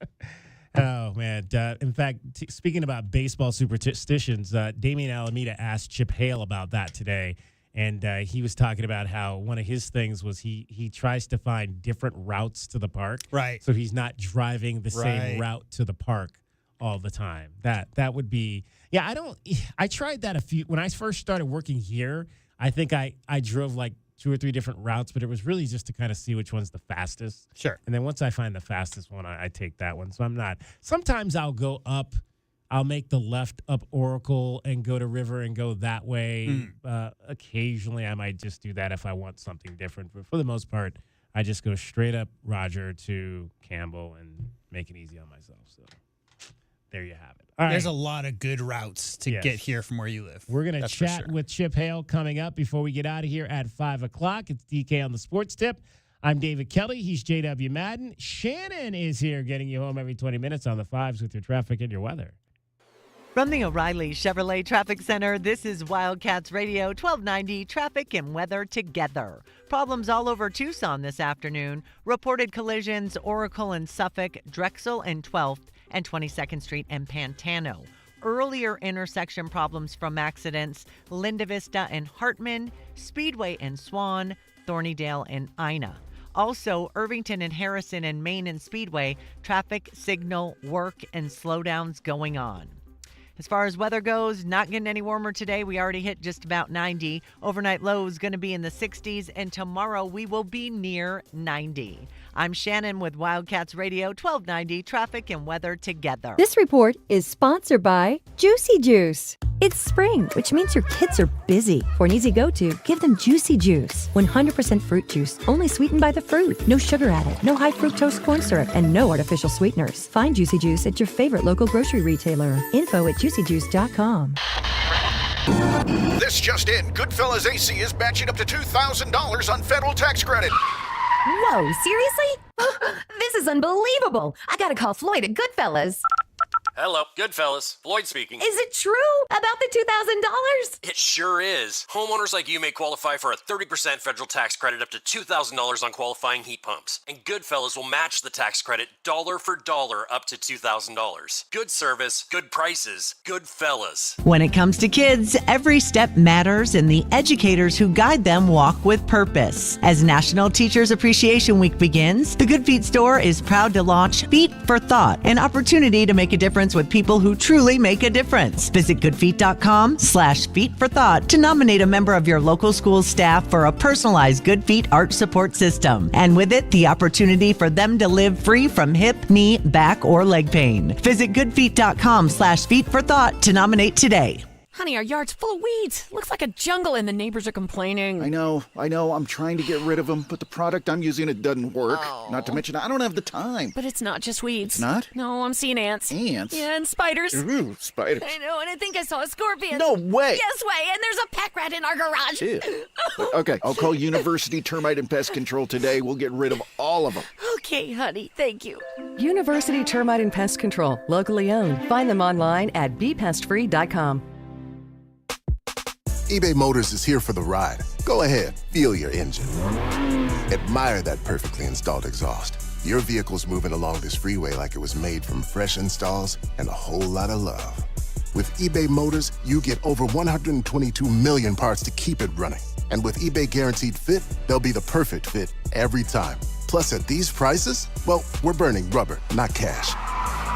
Oh, man. In fact, speaking about baseball superstitions, Damian Alameda asked Chip Hale about that today. And he was talking about how one of his things was he tries to find different routes to the park. Right. So he's not driving the same route to the park all the time. That would be, I tried that when I first started working here. I think I drove like 2 or 3 different routes, but it was really just to kind of see which one's the fastest. Sure. And then once I find the fastest one, I take that one. So I'm not. Sometimes I'll go up. I'll make the left up Oracle and go to River and go that way. Occasionally, I might just do that if I want something different. But for the most part, I just go straight up Roger to Campbell and make it easy on myself. So there you have it. All There's right. a lot of good routes to get here from where you live. We're going to chat with Chip Hale coming up before we get out of here at 5 o'clock. It's DK on the Sports Tip. I'm David Kelly. He's JW Madden. Shannon is here getting you home every 20 minutes on the 5s with your traffic and your weather. From the O'Reilly Chevrolet Traffic Center, this is Wildcats Radio 1290 Traffic and Weather Together. Problems all over Tucson this afternoon. Reported collisions, Oracle and Suffolk, Drexel and 12th, and 22nd Street and Pantano. Earlier intersection problems from accidents, Linda Vista and Hartman, Speedway and Swan, Thornydale and Ina. Also, Irvington and Harrison and Main and Speedway, traffic signal work and slowdowns going on. As far as weather goes, not getting any warmer today. We already hit just about 90. Overnight low is going to be in the 60s, and tomorrow we will be near 90. I'm Shannon with Wildcats Radio 1290 Traffic and Weather Together. This report is sponsored by Juicy Juice. It's spring, which means your kids are busy. For an easy go-to, give them Juicy Juice. 100% fruit juice, only sweetened by the fruit. No sugar added, no high fructose corn syrup, and no artificial sweeteners. Find Juicy Juice at your favorite local grocery retailer. Info at juicyjuice.com. This just in, Goodfellas AC is matching up to $2,000 on federal tax credit. Whoa, seriously? This is unbelievable. I gotta call Floyd at Goodfellas. Hello, Goodfellas. Floyd speaking. Is it true about the $2,000? It sure is. Homeowners like you may qualify for a 30% federal tax credit up to $2,000 on qualifying heat pumps. And Goodfellas will match the tax credit dollar for dollar up to $2,000. Good service, good prices, Goodfellas. When it comes to kids, every step matters, and the educators who guide them walk with purpose. As National Teachers Appreciation Week begins, the Good Feet store is proud to launch Feet for Thought, an opportunity to make a difference with people who truly make a difference. Visit goodfeet.com/feetforthought to nominate a member of your local school staff for a personalized Good Feet art support system. And with it, the opportunity for them to live free from hip, knee, back, or leg pain. Visit goodfeet.com/feetforthought to nominate today. Honey, our yard's full of weeds. Looks like a jungle and the neighbors are complaining. I know. I'm trying to get rid of them, but the product I'm using, it doesn't work. Oh. Not to mention, I don't have the time. But it's not just weeds. It's not? No, I'm seeing ants. Ants? Yeah, and spiders. Ooh, spiders. I know, and I think I saw a scorpion. No way. Yes way, and there's a pack rat in our garage. Ew. Okay, I'll call University Termite and Pest Control today. We'll get rid of all of them. Okay, honey, thank you. University Termite and Pest Control, locally owned. Find them online at bepestfree.com. eBay Motors is here for the ride. Go ahead, feel your engine. Admire that perfectly installed exhaust. Your vehicle's moving along this freeway like it was made from fresh installs and a whole lot of love. With eBay Motors, you get over 122 million parts to keep it running. And with eBay Guaranteed Fit, they'll be the perfect fit every time. Plus, at these prices, well, we're burning rubber, not cash.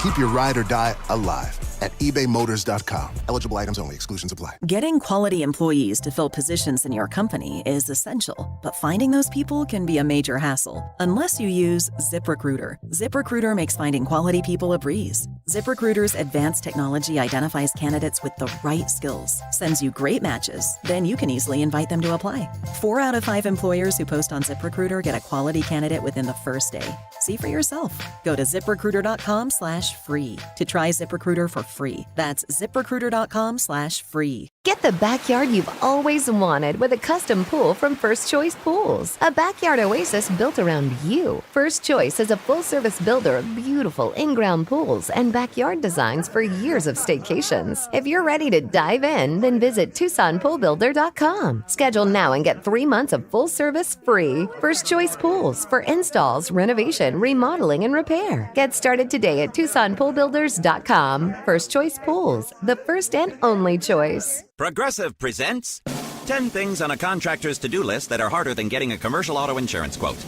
Keep your ride or die alive at ebaymotors.com. Eligible items only. Exclusions apply. Getting quality employees to fill positions in your company is essential, but finding those people can be a major hassle unless you use ZipRecruiter. ZipRecruiter makes finding quality people a breeze. ZipRecruiter's advanced technology identifies candidates with the right skills, sends you great matches, then you can easily invite them to apply. 4 out of 5 employers who post on ZipRecruiter get a quality candidate within the first day. See for yourself. Go to ZipRecruiter.com/free to try ZipRecruiter for free. That's ZipRecruiter.com/free. Get the backyard you've always wanted with a custom pool from First Choice Pools. A backyard oasis built around you. First Choice is a full-service builder of beautiful in-ground pools and backyard designs for years of staycations. If you're ready to dive in, then visit TucsonPoolBuilder.com. Schedule now and get 3 months of full service free. First Choice Pools for installs, renovation, remodeling, and repair. Get started today at TucsonPoolBuilders.com. First Choice Pools, the first and only choice. Progressive presents 10 things on a contractor's to-do list that are harder than getting a commercial auto insurance quote.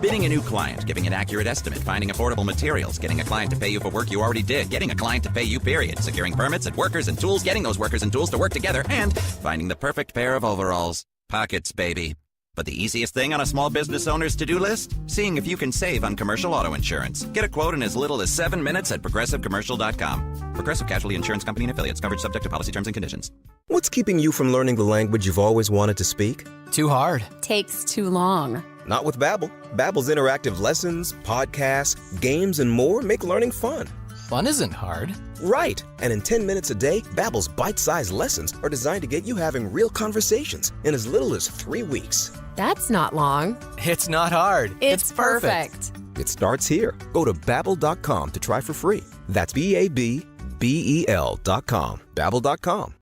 Bidding a new client, giving an accurate estimate, finding affordable materials, getting a client to pay you for work you already did, getting a client to pay you, period, securing permits and workers and tools, getting those workers and tools to work together, and finding the perfect pair of overalls. Pockets, baby. But the easiest thing on a small business owner's to-do list? Seeing if you can save on commercial auto insurance. Get a quote in as little as 7 minutes at progressivecommercial.com. Progressive Casualty Insurance Company and Affiliates. Coverage subject to policy terms and conditions. What's keeping you from learning the language you've always wanted to speak? Too hard. Takes too long. Not with Babbel. Babbel's interactive lessons, podcasts, games, and more make learning fun. Fun isn't hard. Right. And in 10 minutes a day, Babbel's bite-sized lessons are designed to get you having real conversations in as little as 3 weeks. That's not long. It's not hard. It's perfect. It starts here. Go to Babbel.com to try for free. That's BABBEL.com. Babbel.com.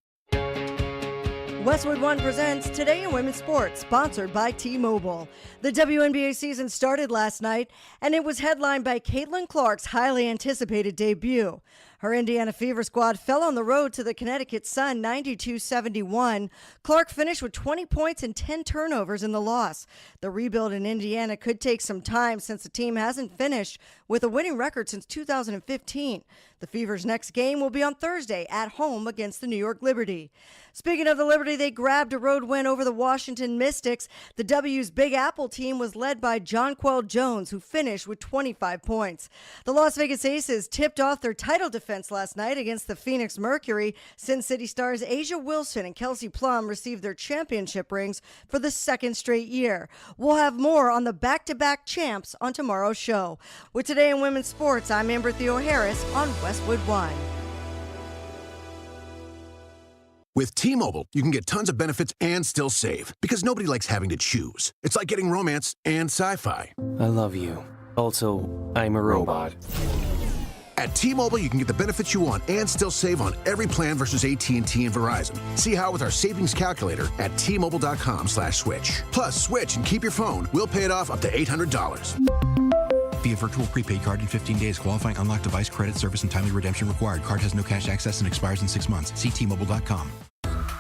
Westwood One presents Today in Women's Sports, sponsored by T-Mobile. The WNBA season started last night, and it was headlined by Caitlin Clark's highly anticipated debut. Her Indiana Fever squad fell on the road to the Connecticut Sun 92-71. Clark finished with 20 points and 10 turnovers in the loss. The rebuild in Indiana could take some time since the team hasn't finished with a winning record since 2015. The Fever's next game will be on Thursday at home against the New York Liberty. Speaking of the Liberty, they grabbed a road win over the Washington Mystics. The W's Big Apple team was led by Jonquel Jones, who finished with 25 points. The Las Vegas Aces tipped off their title defense last night against the Phoenix Mercury. Sin City stars Asia Wilson and Kelsey Plum received their championship rings for the second straight year. We'll have more on the back-to-back champs on tomorrow's show. With Today in Women's Sports, I'm Amber Theo Harris on Westwood One. With T-Mobile, you can get tons of benefits and still save, because nobody likes having to choose. It's like getting romance and sci-fi. I love you. Also, I'm a robot. At T-Mobile, you can get the benefits you want and still save on every plan versus AT&T and Verizon. See how with our savings calculator at T-Mobile.com/switch. Plus, switch and keep your phone. We'll pay it off up to $800. Via virtual prepaid card in 15 days. Qualifying unlocked device credit service and timely redemption required. Card has no cash access and expires in 6 months. See T-Mobile.com.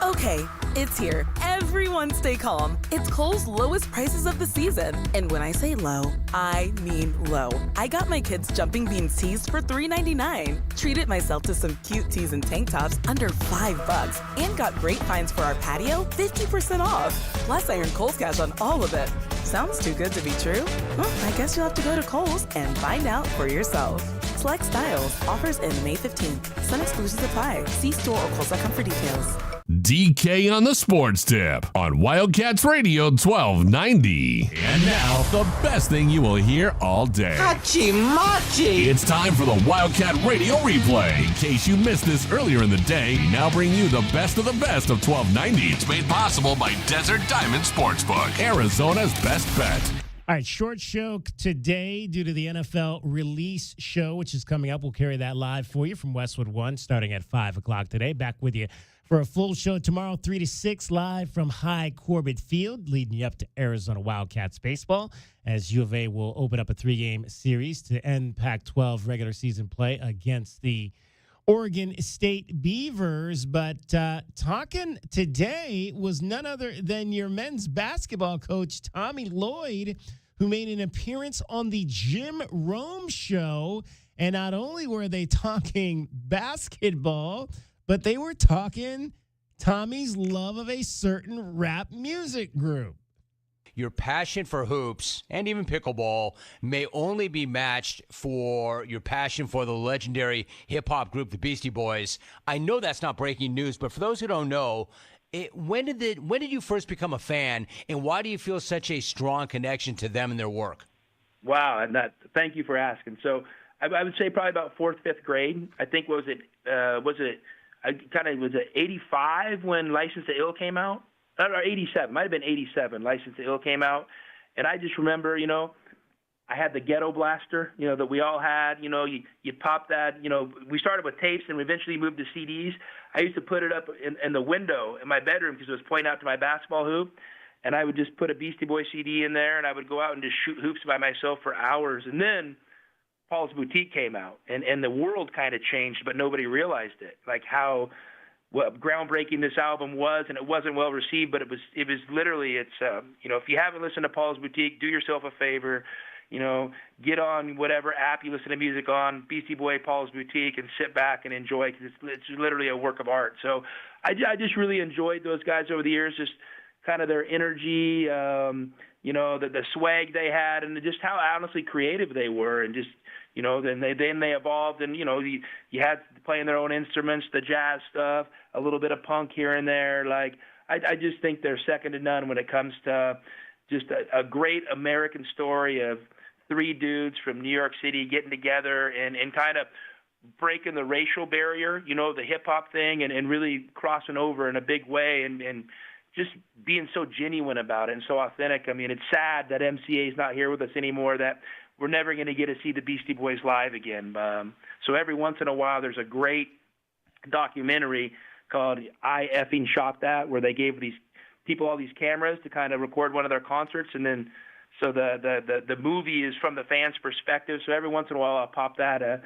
Okay, it's here. Everyone stay calm. It's Kohl's lowest prices of the season. And when I say low, I mean low. I got my kids Jumping Beans tees for $3.99. Treated myself to some cute tees and tank tops under $5. And got great finds for our patio, 50% off. Plus, I earned Kohl's cash on all of it. Sounds too good to be true? Well, I guess you'll have to go to Kohl's and find out for yourself. Select styles. Offers end May 15th. Some exclusions apply. See store or Kohl's.com for details. DK on the Sports Tip on Wildcats Radio 1290. And now, the best thing you will hear all day. Hachi-machi! It's time for the Wildcat Radio Replay. In case you missed this earlier in the day, we now bring you the best of 1290. It's made possible by Desert Diamond Sportsbook, Arizona's best bet. All right, short show today due to the NFL release show, which is coming up. We'll carry that live for you from Westwood One starting at 5 o'clock today. Back with you for a full show tomorrow, 3 to 6, live from High Corbett Field, leading you up to Arizona Wildcats baseball, as U of A will open up a 3-game series to end Pac-12 regular season play against the Oregon State Beavers. But talking today was none other than your men's basketball coach, Tommy Lloyd, who made an appearance on the Jim Rome show. And not only were they talking basketball, but they were talking Tommy's love of a certain rap music group. Your passion for hoops and even pickleball may only be matched for your passion for the legendary hip-hop group, the Beastie Boys. I know that's not breaking news, but for those who don't know, when did you first become a fan, and why do you feel such a strong connection to them and their work? Wow, and thank you for asking. So I would say probably about 4th, 5th grade. I think was it 85 when License to Ill came out? Or 87, might have been 87, License to Ill came out. And I just remember, I had the ghetto blaster, that we all had. You'd pop that. We started with tapes and we eventually moved to CDs. I used to put it up in the window in my bedroom because it was pointing out to my basketball hoop. And I would just put a Beastie Boys CD in there, and I would go out and just shoot hoops by myself for hours. And then Paul's Boutique came out, and the world kind of changed, but nobody realized it, like how groundbreaking this album was. And it wasn't well received, but it was literally, if you haven't listened to Paul's Boutique, do yourself a favor, get on whatever app you listen to music on, Beastie Boy, Paul's Boutique, and sit back and enjoy, because it's literally a work of art. So I just really enjoyed those guys over the years, just kind of their energy, the swag they had, and just how honestly creative they were, and just, then they evolved, and you had playing their own instruments, the jazz stuff, a little bit of punk here and there. Like I just think they're second to none when it comes to just a great American story of 3 dudes from New York City getting together and kind of breaking the racial barrier, the hip hop thing, and really crossing over in a big way, and just being so genuine about it and so authentic. I mean, it's sad that MCA is not here with us anymore, that we're never going to get to see the Beastie Boys live again. So every once in a while, there's a great documentary called I Effing Shot That, where they gave these people all these cameras to kind of record one of their concerts, and then so the movie is from the fans' perspective. So every once in a while, I'll pop that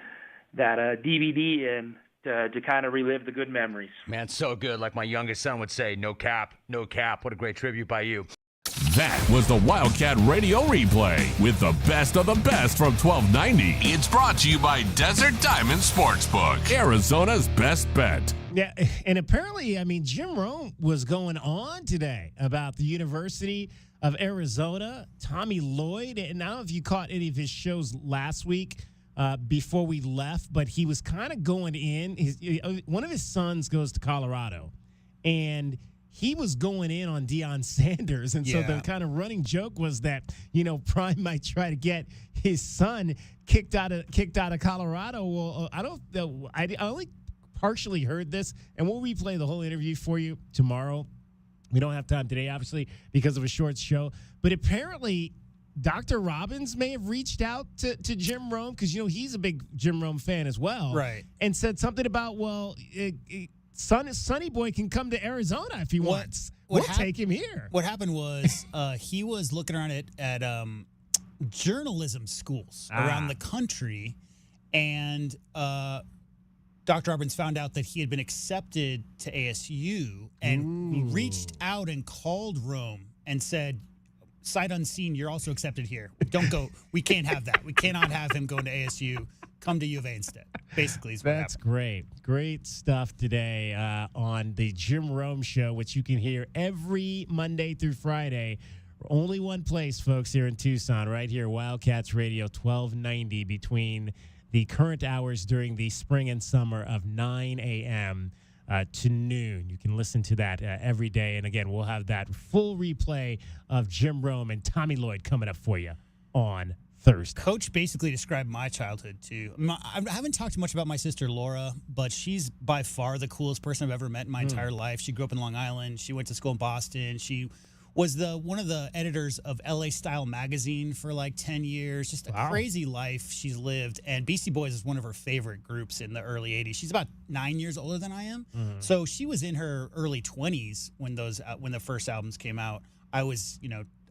DVD in to kind of relive the good memories. Man, so good. Like my youngest son would say, no cap, no cap. What a great tribute by you. That was the Wildcat Radio Replay with the best of the best from 1290. It's brought to you by Desert Diamond Sportsbook, Arizona's best bet. Yeah, and apparently, I mean, Jim Rome was going on today about the University of Arizona, Tommy Lloyd. And I don't know if you caught any of his shows last week before we left, but he was kind of going in. One of his sons goes to Colorado, and he was going in on Deion Sanders. And so the kind of running joke was that, Prime might try to get his son kicked out of Colorado. Well, I don't know. I only partially heard this, and we'll replay the whole interview for you tomorrow. We don't have time today, obviously, because of a short show. But apparently, Dr. Robbins may have reached out to Jim Rome because, he's a big Jim Rome fan as well. Right. And said something about, Sonny Boy can come to Arizona if he wants. We'll take him here. What happened was he was looking around at journalism schools around the country, and Dr. Robbins found out that he had been accepted to ASU and reached out and called Rome and said, sight unseen, you're also accepted here. Don't go. We can't have that. We cannot have him going to ASU. Come to U of A instead, basically. Is what That's happened. great. Great stuff today on the Jim Rome Show, which you can hear every Monday through Friday. Only one place, folks, here in Tucson, right here, Wildcats Radio 1290, between the current hours during the spring and summer of 9 a.m. To noon. You can listen to that every day. And again, we'll have that full replay of Jim Rome and Tommy Lloyd coming up for you on Thursday. Coach basically described my childhood, too. I haven't talked much about my sister, Laura, but she's by far the coolest person I've ever met in my entire life. She grew up in Long Island. She went to school in Boston. She was one of the editors of LA Style magazine for like 10 years. Just a crazy life she's lived. And Beastie Boys is one of her favorite groups in the early 80s. She's about 9 years older than I am. So she was in her early 20s when the first albums came out. I was,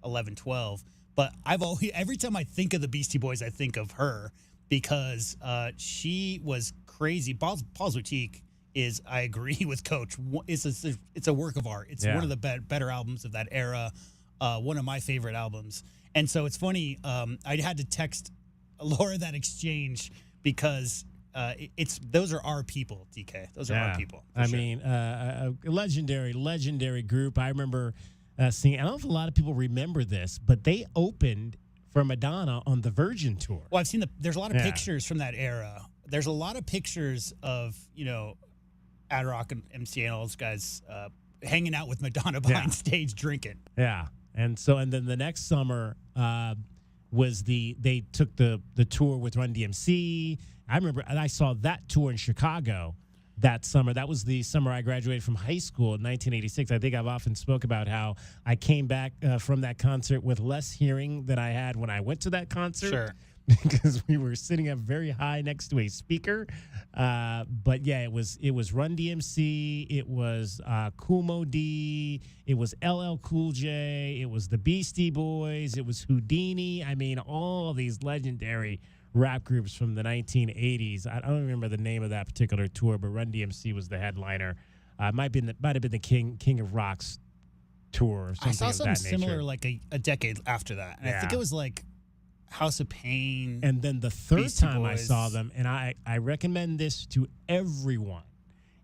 11, 12. But every time I think of the Beastie Boys, I think of her because she was crazy. Paul's Boutique is, I agree with Coach, it's a work of art. It's one of the better albums of that era, one of my favorite albums. And so it's funny, I had to text Laura that exchange because those are our people, DK. Those are our people. I mean, a legendary group. I remember seeing, I don't know if a lot of people remember this, but they opened for Madonna on the Virgin Tour. Well, I've seen there's a lot of pictures from that era. There's a lot of pictures of, Ad Rock and MCA and all those guys hanging out with Madonna behind stage drinking. Yeah. And then the next summer they took the tour with Run DMC. I remember, and I saw that tour in Chicago that summer. That was the summer I graduated from high school in 1986. I think I've often spoke about how I came back from that concert with less hearing than I had when I went to that concert. Sure. Because we were sitting up very high next to a speaker. But yeah, it was Run DMC, it was Kool Moe Dee, it was LL Cool J, it was the Beastie Boys, it was Houdini. I mean, all these legendary rap groups from the 1980s. I don't remember the name of that particular tour, but Run DMC was the headliner. Might have been the King of Rock's tour or something. I saw something of that similar nature. like a decade after that. And I think it was like House of Pain. And then the third Beastie time Boys. I saw them, and I recommend this to everyone,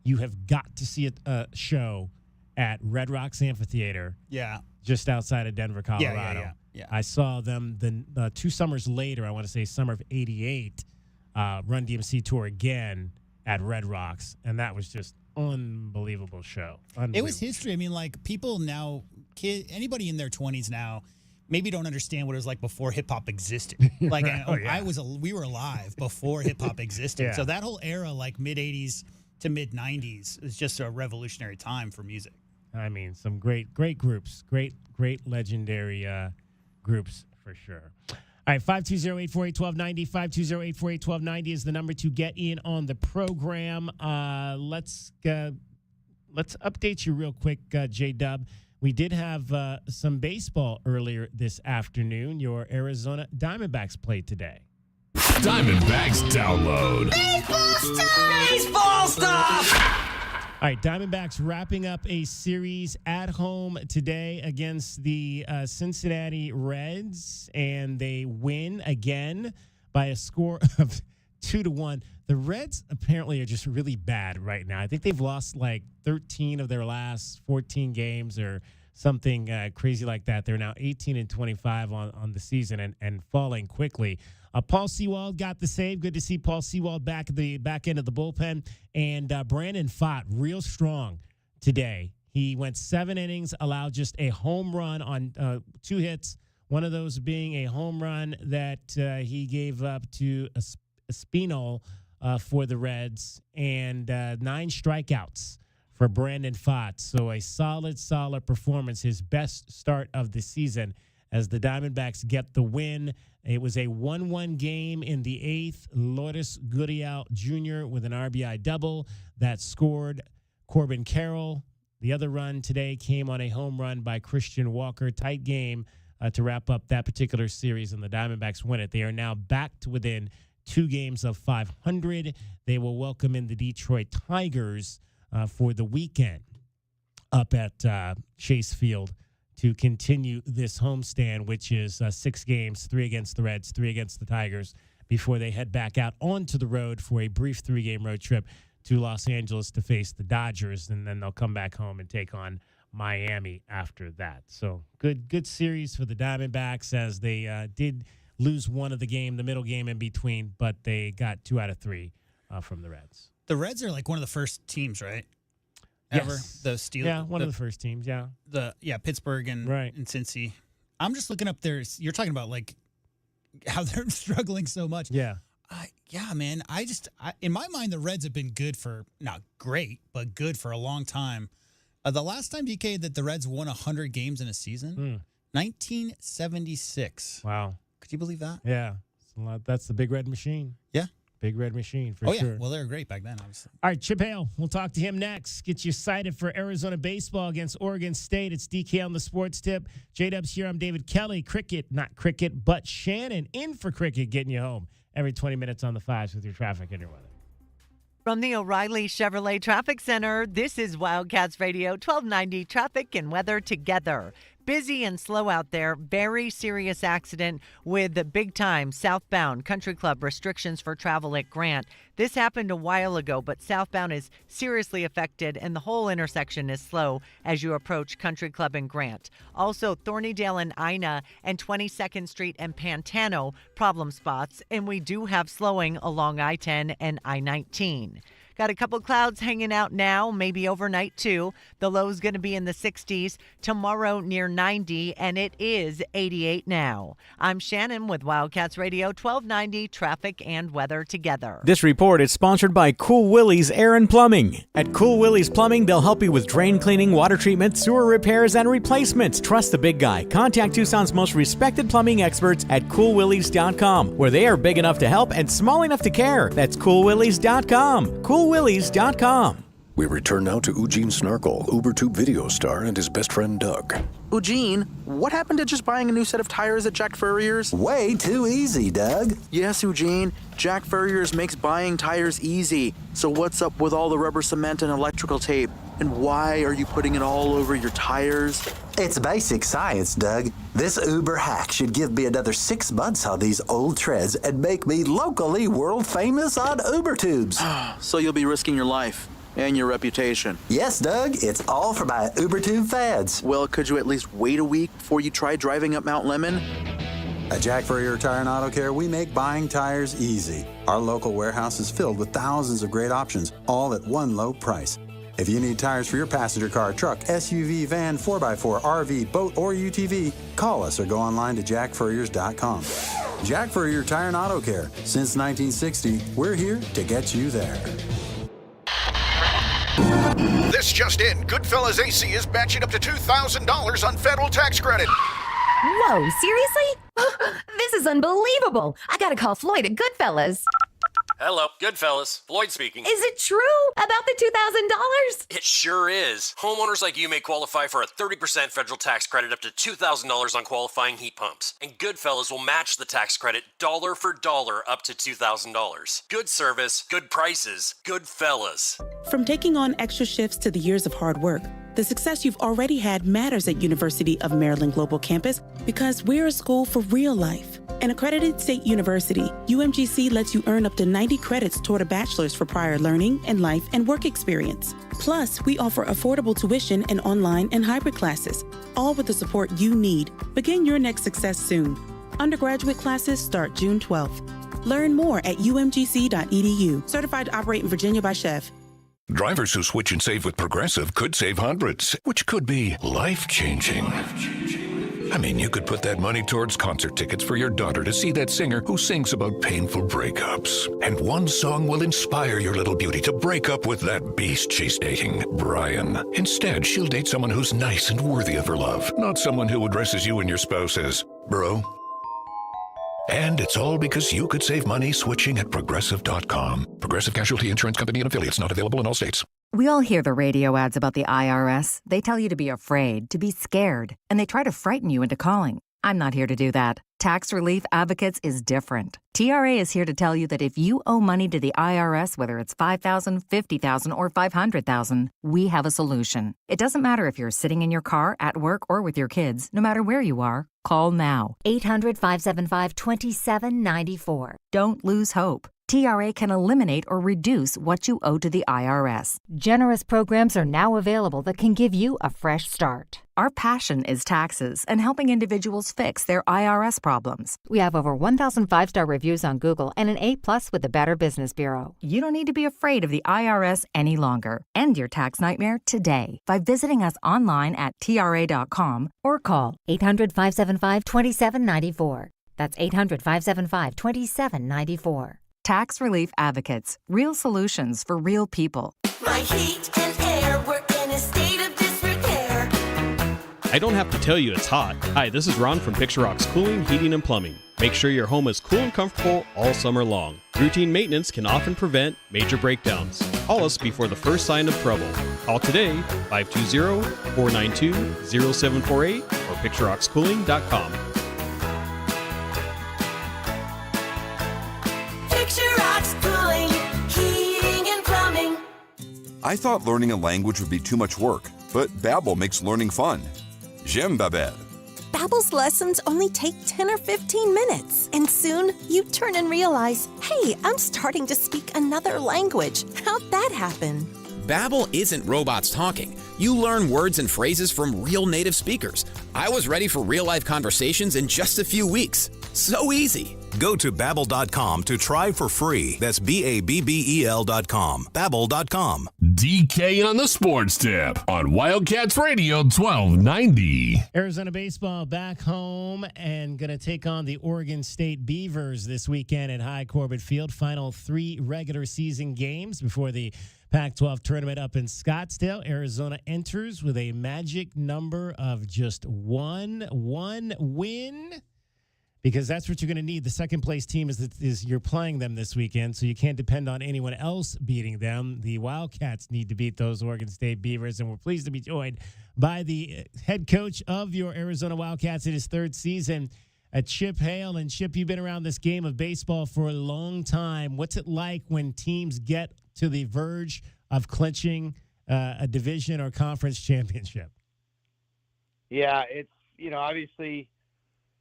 you have got to see a show at Red Rocks Amphitheater. Yeah. Just outside of Denver, Colorado. Yeah. I saw them the 2 summers later, I want to say summer of 88, Run DMC tour again at Red Rocks, and that was just unbelievable show. It was history. I mean, like, people now, anybody in their 20s now, maybe don't understand what it was like before hip hop existed. Like, we were alive before hip hop existed. Yeah. So that whole era, like mid 80s to mid 90s, is just a revolutionary time for music. I mean, some great groups, great legendary groups for sure. All right, 520-848-1290, 520-848-1290 is the number to get in on the program. Let's let's update you real quick, J-Dub. We did have some baseball earlier this afternoon. Your Arizona Diamondbacks played today. Diamondbacks download. Baseball stuff! Baseball stuff! All right, Diamondbacks wrapping up a series at home today against the Cincinnati Reds, and they win again by a score of 2-1. The Reds apparently are just really bad right now. I think they've lost like 13 of their last 14 games or something crazy like that. They're now 18-25 on the season and falling quickly. Paul Sewald got the save. Good to see Paul Sewald back at the back end of the bullpen. And Brandon Pfaadt, real strong today. He went 7 innings, allowed just a home run on 2 hits, one of those being a home run that he gave up to Espinal for the Reds, and 9 strikeouts for Brandon Pfaadt. So a solid performance, his best start of the season as the Diamondbacks get the win. It was a 1-1 game in the 8th. Lourdes Gurriel Jr. with an RBI double that scored Corbin Carroll. The other run today came on a home run by Christian Walker. Tight game to wrap up that particular series, and the Diamondbacks win it. They are now back to within 2 games of 500. They will welcome in the Detroit Tigers for the weekend up at Chase Field to continue this homestand, which is 6 games, 3 against the Reds, 3 against the Tigers, before they head back out onto the road for a brief 3-game road trip to Los Angeles to face the Dodgers, and then they'll come back home and take on Miami after that. So good series for the Diamondbacks, as they did lose one of the middle game in between, but they got 2 out of 3 from the Reds. The Reds are like one of the first teams, right? Ever. Yes. The Steelers. Yeah, one of the first teams, yeah. Pittsburgh and Cincy. I'm just looking up there. You're talking about like how they're struggling so much. Yeah. Yeah, man. In my mind, the Reds have been good for, not great, but good for a long time. The last time, DK, that the Reds won 100 games in a season, 1976. Wow. Could you believe that? Yeah. That's the Big Red Machine. Yeah. Big Red Machine, for sure. Yeah. Well, they were great back then, obviously. All right, Chip Hale. We'll talk to him next. Get you excited for Arizona baseball against Oregon State. It's DK on the Sports Tip. J-Dub's here. I'm David Kelly. Not cricket, but Shannon in for cricket, getting you home every 20 minutes on the 5s with your traffic and your weather. From the O'Reilly Chevrolet Traffic Center, this is Wildcats Radio 1290 Traffic and Weather Together. Busy and slow out there. Very serious accident with the big time southbound Country Club restrictions for travel at Grant. This happened a while ago, but southbound is seriously affected and the whole intersection is slow as you approach Country Club and Grant. Also, Thornydale and Ina and 22nd Street and Pantano problem spots, and we do have slowing along I-10 and I-19. Got a couple clouds hanging out now, maybe overnight too. The low's going to be in the 60s. Tomorrow near 90, and it is 88 now. I'm Shannon with Wildcats Radio 1290 Traffic and Weather Together. This report is sponsored by Cool Willie's Air and Plumbing. At Cool Willie's Plumbing, they'll help you with drain cleaning, water treatment, sewer repairs, and replacements. Trust the big guy. Contact Tucson's most respected plumbing experts at CoolWillies.com, where they are big enough to help and small enough to care. That's CoolWillies.com. CoolWillies.com. We return now to Eugene Snarkle, UberTube video star, and his best friend Doug. Eugene, what happened to just buying a new set of tires at Jack Furrier's? Way too easy, Doug. Yes, Eugene. Jack Furrier's makes buying tires easy. So what's up with all the rubber cement and electrical tape? And why are you putting it all over your tires? It's basic science, Doug. This Uber hack should give me another 6 months on these old treads and make me locally world famous on UberTubes. So you'll be risking your life and your reputation. Yes, Doug. It's all for my UberTube fans. Well, could you at least wait a week before you try driving up Mount Lemon? At Jack Furrier Tire and Auto Care, we make buying tires easy. Our local warehouse is filled with thousands of great options, all at one low price. If you need tires for your passenger car, truck, SUV, van, 4x4, RV, boat, or UTV, call us or go online to jackfurriers.com. Jack Furrier Tire and Auto Care. Since 1960, we're here to get you there. This just in, Goodfellas AC is matching up to $2,000 on federal tax credit. Whoa, seriously? This is unbelievable. I gotta call Floyd at Goodfellas. Hello, Goodfellas. Floyd speaking. Is it true about the $2,000? It sure is. Homeowners like you may qualify for a 30% federal tax credit up to $2,000 on qualifying heat pumps. And Goodfellas will match the tax credit dollar for dollar up to $2,000. Good service, good prices, Goodfellas. From taking on extra shifts to the years of hard work, the success you've already had matters at University of Maryland Global Campus because we're a school for real life. An accredited state university, UMGC lets you earn up to 90 credits toward a bachelor's for prior learning and life and work experience. Plus, we offer affordable tuition and online and hybrid classes, all with the support you need. Begin your next success soon. Undergraduate classes start June 12th. Learn more at umgc.edu. Certified to operate in Virginia by Chef. Drivers who switch and save with Progressive could save hundreds, which could be life-changing. I mean, you could put that money towards concert tickets for your daughter to see that singer who sings about painful breakups. And one song will inspire your little beauty to break up with that beast she's dating, Brian. Instead, she'll date someone who's nice and worthy of her love, not someone who addresses you and your spouse as, bro. And it's all because you could save money switching at Progressive.com. Progressive Casualty Insurance Company and Affiliates, not available in all states. We all hear the radio ads about the IRS. They tell you to be afraid, to be scared, and they try to frighten you into calling. I'm not here to do that. Tax Relief Advocates is different. TRA is here to tell you that if you owe money to the IRS, whether it's $5,000, $50,000, or $500,000, we have a solution. It doesn't matter if you're sitting in your car, at work, or with your kids. No matter where you are, call now. 800-575-2794. Don't lose hope. TRA can eliminate or reduce what you owe to the IRS. Generous programs are now available that can give you a fresh start. Our passion is taxes and helping individuals fix their IRS problems. We have over 1,000 five-star reviews on Google and an A+ with the Better Business Bureau. You don't need to be afraid of the IRS any longer. End your tax nightmare today by visiting us online at TRA.com or call 800-575-2794. That's 800-575-2794. Tax Relief Advocates. Real solutions for real people. My heat and air were in a state of disrepair. I don't have to tell you it's hot. Hi, this is Ron from Picture Rocks Cooling, Heating, and Plumbing. Make sure your home is cool and comfortable all summer long. Routine maintenance can often prevent major breakdowns. Call us before the first sign of trouble. Call today, 520-492-0748 or picturerockscooling.com. I thought learning a language would be too much work, but Babbel makes learning fun. J'aime Babbel. Babbel's lessons only take 10 or 15 minutes, and soon you turn and realize, hey, I'm starting to speak another language. How'd that happen? Babbel isn't robots talking. You learn words and phrases from real native speakers. I was ready for real-life conversations in just a few weeks. So easy. Go to Babbel.com to try for free. That's Babbel.com. Babbel.com. DK on the Sports Tip on Wildcats Radio 1290. Arizona baseball back home and going to take on the Oregon State Beavers this weekend at High Corbett Field. Final 3 regular season games before the Pac-12 tournament up in Scottsdale. Arizona enters with a magic number of just one win. Because that's what you're going to need. The second place team is you're playing them this weekend, so you can't depend on anyone else beating them. The Wildcats need to beat those Oregon State Beavers, and we're pleased to be joined by the head coach of your Arizona Wildcats in his 3rd season, Chip Hale. And Chip, you've been around this game of baseball for a long time. What's it like when teams get to the verge of clinching a division or conference championship? Yeah, it's, obviously –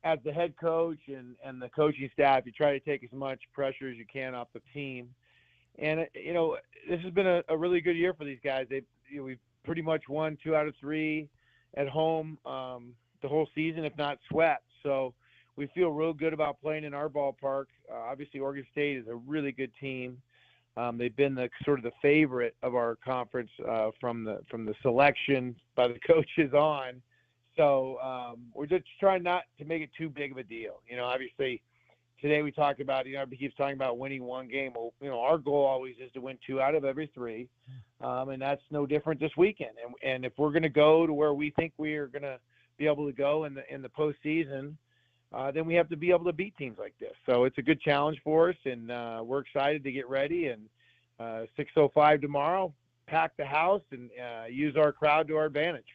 as the head coach and the coaching staff, you try to take as much pressure as you can off the team. And, this has been a really good year for these guys. We've pretty much won 2 out of 3 at home the whole season, if not swept. So we feel real good about playing in our ballpark. Obviously, Oregon State is a really good team. They've been the sort of the favorite of our conference from the selection by the coaches on. So we're just trying not to make it too big of a deal. Obviously today we talked about, everybody keeps talking about winning 1 game. Well, our goal always is to win 2 out of every 3. And that's no different this weekend. And if we're going to go to where we think we are going to be able to go in the postseason, then we have to be able to beat teams like this. So it's a good challenge for us, and we're excited to get ready. And 6:05 tomorrow, pack the house and use our crowd to our advantage.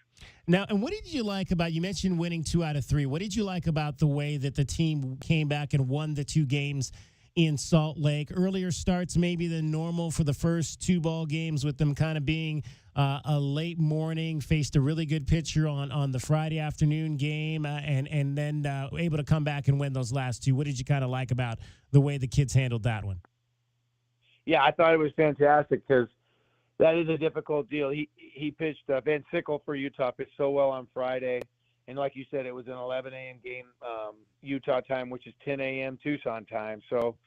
Now, and what did you like about, you mentioned winning 2 out of 3. What did you like about the way that the team came back and won the 2 games in Salt Lake? Earlier starts maybe than normal for the first 2 ball games, with them kind of being a late morning, faced a really good pitcher on the Friday afternoon game, and then able to come back and win those last 2. What did you kind of like about the way the kids handled that one? Yeah, I thought it was fantastic because that is a difficult deal. He pitched Van Sickle for Utah, pitched so well on Friday. And like you said, it was an 11 a.m. game Utah time, which is 10 a.m. Tucson time. So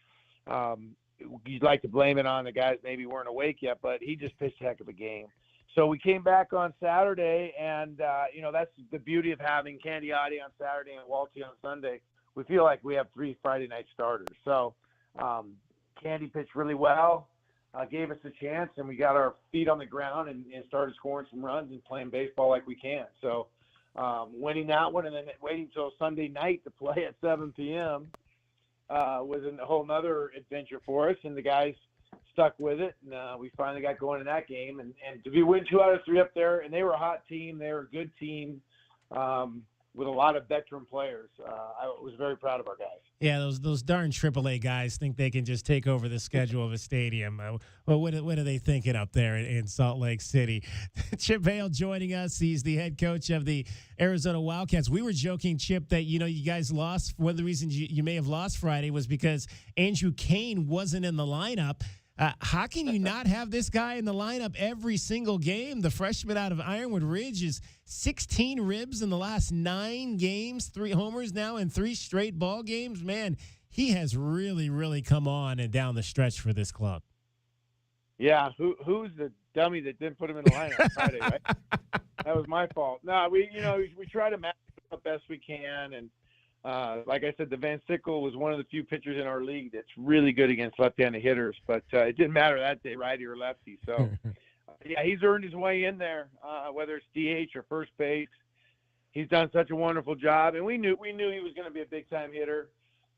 you'd like to blame it on the guys maybe weren't awake yet, but he just pitched a heck of a game. So we came back on Saturday, and, that's the beauty of having Candiotti on Saturday and Walty on Sunday. We feel like we have 3 Friday night starters. So Candy pitched really well. Gave us a chance, and we got our feet on the ground and started scoring some runs and playing baseball like we can. So winning that one and then waiting until Sunday night to play at 7 p.m. Was a whole nother adventure for us, and the guys stuck with it, and we finally got going in that game. And to be win 2 out of 3 up there, and they were a hot team. They were a good team with a lot of veteran players. I was very proud of our guys. Yeah, those darn AAA guys think they can just take over the schedule of a stadium. Well, what are they thinking up there in Salt Lake City? Chip Hale joining us. He's the head coach of the Arizona Wildcats. We were joking, Chip, that you guys lost. One of the reasons you may have lost Friday was because Andrew Kane wasn't in the lineup. How can you not have this guy in the lineup every single game? The freshman out of Ironwood Ridge is 16 ribs in the last 9 games, 3 homers now in 3 straight ball games. Man, he has really, really come on and down the stretch for this club. Yeah, who's the dummy that didn't put him in the lineup Friday, right? That was my fault. No, we try to match up best we can, and like I said, the Van Sickle was one of the few pitchers in our league that's really good against left-handed hitters, but it didn't matter that day, righty or lefty. So, yeah, he's earned his way in there, whether it's DH or first base. He's done such a wonderful job, and we knew he was going to be a big-time hitter,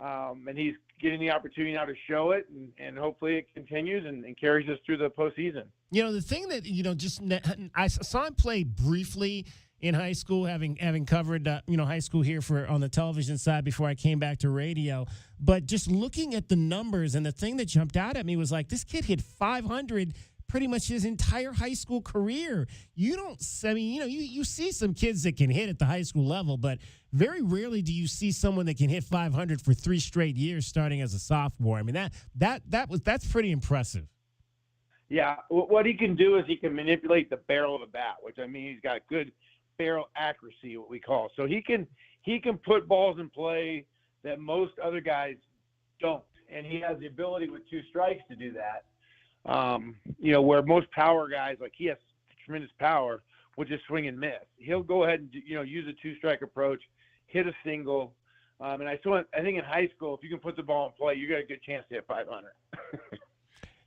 and he's getting the opportunity now to show it, and hopefully it continues and carries us through the postseason. The thing that, I saw him play briefly in high school, having covered high school here on the television side before I came back to radio. But just looking at the numbers, and the thing that jumped out at me was like, this kid hit 500 pretty much his entire high school career. You see some kids that can hit at the high school level, but very rarely do you see someone that can hit 500 for 3 straight years starting as a sophomore. I mean, that's pretty impressive. Yeah, what he can do is he can manipulate the barrel of a bat, which he's got good barrel accuracy, what we call. So he can put balls in play that most other guys don't, and he has the ability with 2 strikes to do that. Where most power guys, like he has tremendous power, will just swing and miss. He'll go ahead and use a 2-strike approach, hit a single, and I think in high school, if you can put the ball in play, you got a good chance to hit 500.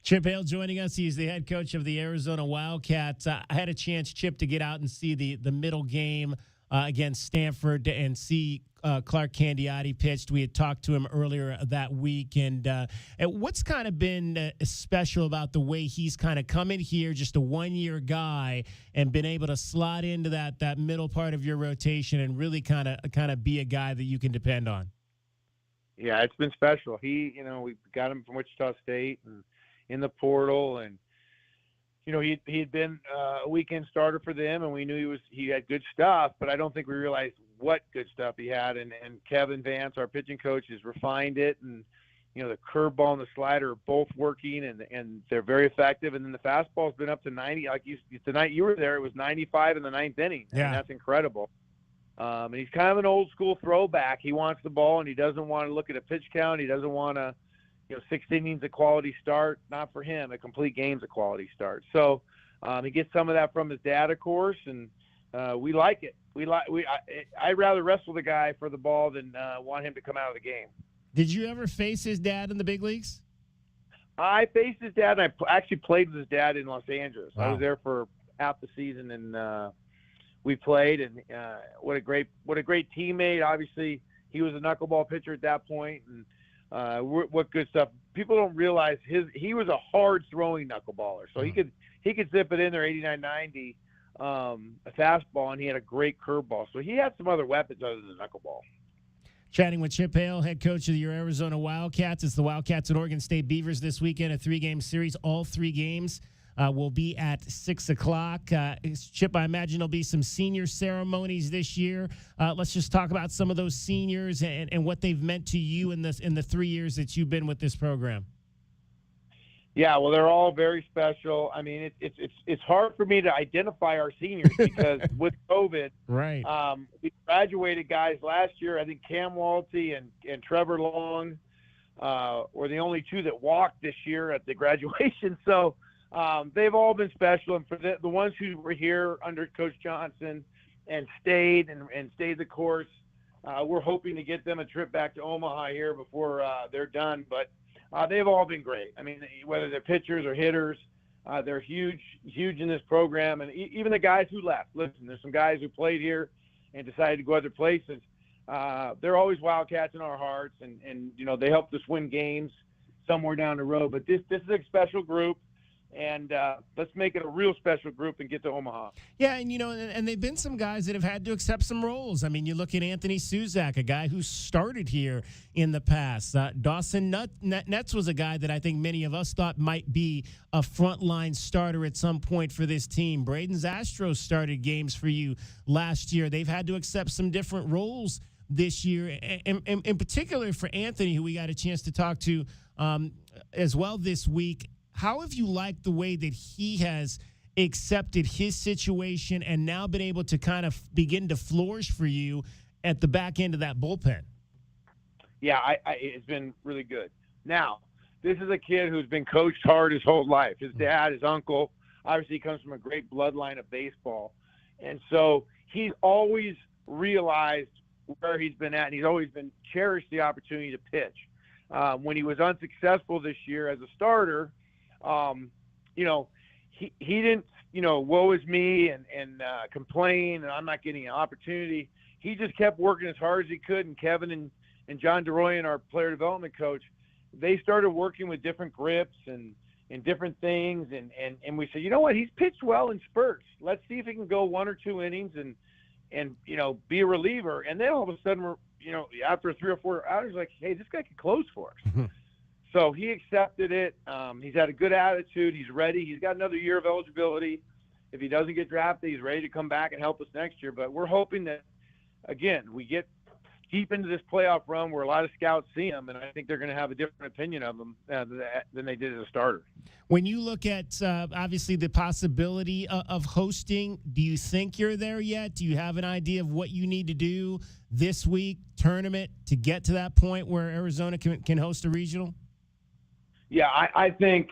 Chip Hale joining us. He's the head coach of the Arizona Wildcats. I had a chance, Chip, to get out and see the middle game against Stanford and see Clark Candiotti pitched. We had talked to him earlier that week. And what's kind of been special about the way he's kind of come in here, just a 1-year guy, and been able to slot into that middle part of your rotation and really kind of be a guy that you can depend on? Yeah, it's been special. We got him from Wichita State and in the portal, and he'd been a weekend starter for them, and we knew he had good stuff, but I don't think we realized what good stuff he had. And Kevin Vance, our pitching coach, has refined it, and the curveball and the slider are both working, and they're very effective. And then the fastball's been up to 90. Like the night you were there, it was 95 in the 9th inning. Yeah, and that's incredible. And he's kind of an old school throwback. He wants the ball, and he doesn't want to look at a pitch count. He doesn't want to 6 innings a quality start. Not for him. A complete game's a quality start. So he gets some of that from his dad, of course, and we like it. I'd rather wrestle the guy for the ball than want him to come out of the game. Did you ever face his dad in the big leagues? I faced his dad, and I actually played with his dad in Los Angeles. Wow. I was there for half the season, and we played. And what a great teammate. Obviously, he was a knuckleball pitcher at that point, and what good stuff. People don't realize he was a hard throwing knuckleballer, so he could zip it in there 89, 90, a fastball, and he had a great curveball. So he had some other weapons other than the knuckleball. Chatting with Chip Hale, head coach of your Arizona Wildcats. It's the Wildcats and Oregon State Beavers this weekend, a 3-game series. All 3 games will be at 6 o'clock. Chip, I imagine there'll be some senior ceremonies this year. Let's just talk about some of those seniors and what they've meant to you in the 3 years that you've been with this program. Yeah, well, they're all very special. I mean, it's hard for me to identify our seniors because with COVID, right? We graduated guys last year. I think Cam Walty and Trevor Long were the only 2 that walked this year at the graduation. So they've all been special. And for the ones who were here under Coach Johnson and stayed the course, we're hoping to get them a trip back to Omaha here before they're done. But they've all been great. I mean, whether they're pitchers or hitters, they're huge in this program. And even the guys who left. Listen, there's some guys who played here and decided to go other places. They're always Wildcats in our hearts, and they helped us win games somewhere down the road. But this is a special group. And let's make it a real special group and get to Omaha. Yeah, and and they've been some guys that have had to accept some roles. I mean, you look at Anthony Suzak, a guy who started here in the past. Dawson Nets was a guy that I think many of us thought might be a frontline starter at some point for this team. Braden's Astros started games for you last year. They've had to accept some different roles this year, and in particular for Anthony, who we got a chance to talk to as well this week. How have you liked the way that he has accepted his situation and now been able to kind of begin to flourish for you at the back end of that bullpen? Yeah, it's been really good. Now, this is a kid who's been coached hard his whole life. His dad, his uncle, obviously comes from a great bloodline of baseball. And so he's always realized where he's been at, and he's always been cherished the opportunity to pitch. When he was unsuccessful this year as a starter, he didn't, woe is me and complain and I'm not getting an opportunity. He just kept working as hard as he could. And Kevin and John DeRoyan, our player development coach, they started working with different grips and different things. And we said, you know what, he's pitched well in spurts. Let's see if he can go 1 or 2 innings and be a reliever. And then all of a sudden after 3 or 4 hours, like, hey, this guy can close for us. So he accepted it. He's had a good attitude. He's ready. He's got another year of eligibility. If he doesn't get drafted, he's ready to come back and help us next year. But we're hoping that, again, we get deep into this playoff run where a lot of scouts see him, and I think they're going to have a different opinion of him than they did as a starter. When you look at, obviously, the possibility of hosting, do you think you're there yet? Do you have an idea of what you need to do this week, tournament, to get to that point where Arizona can host a regional? Yeah, I think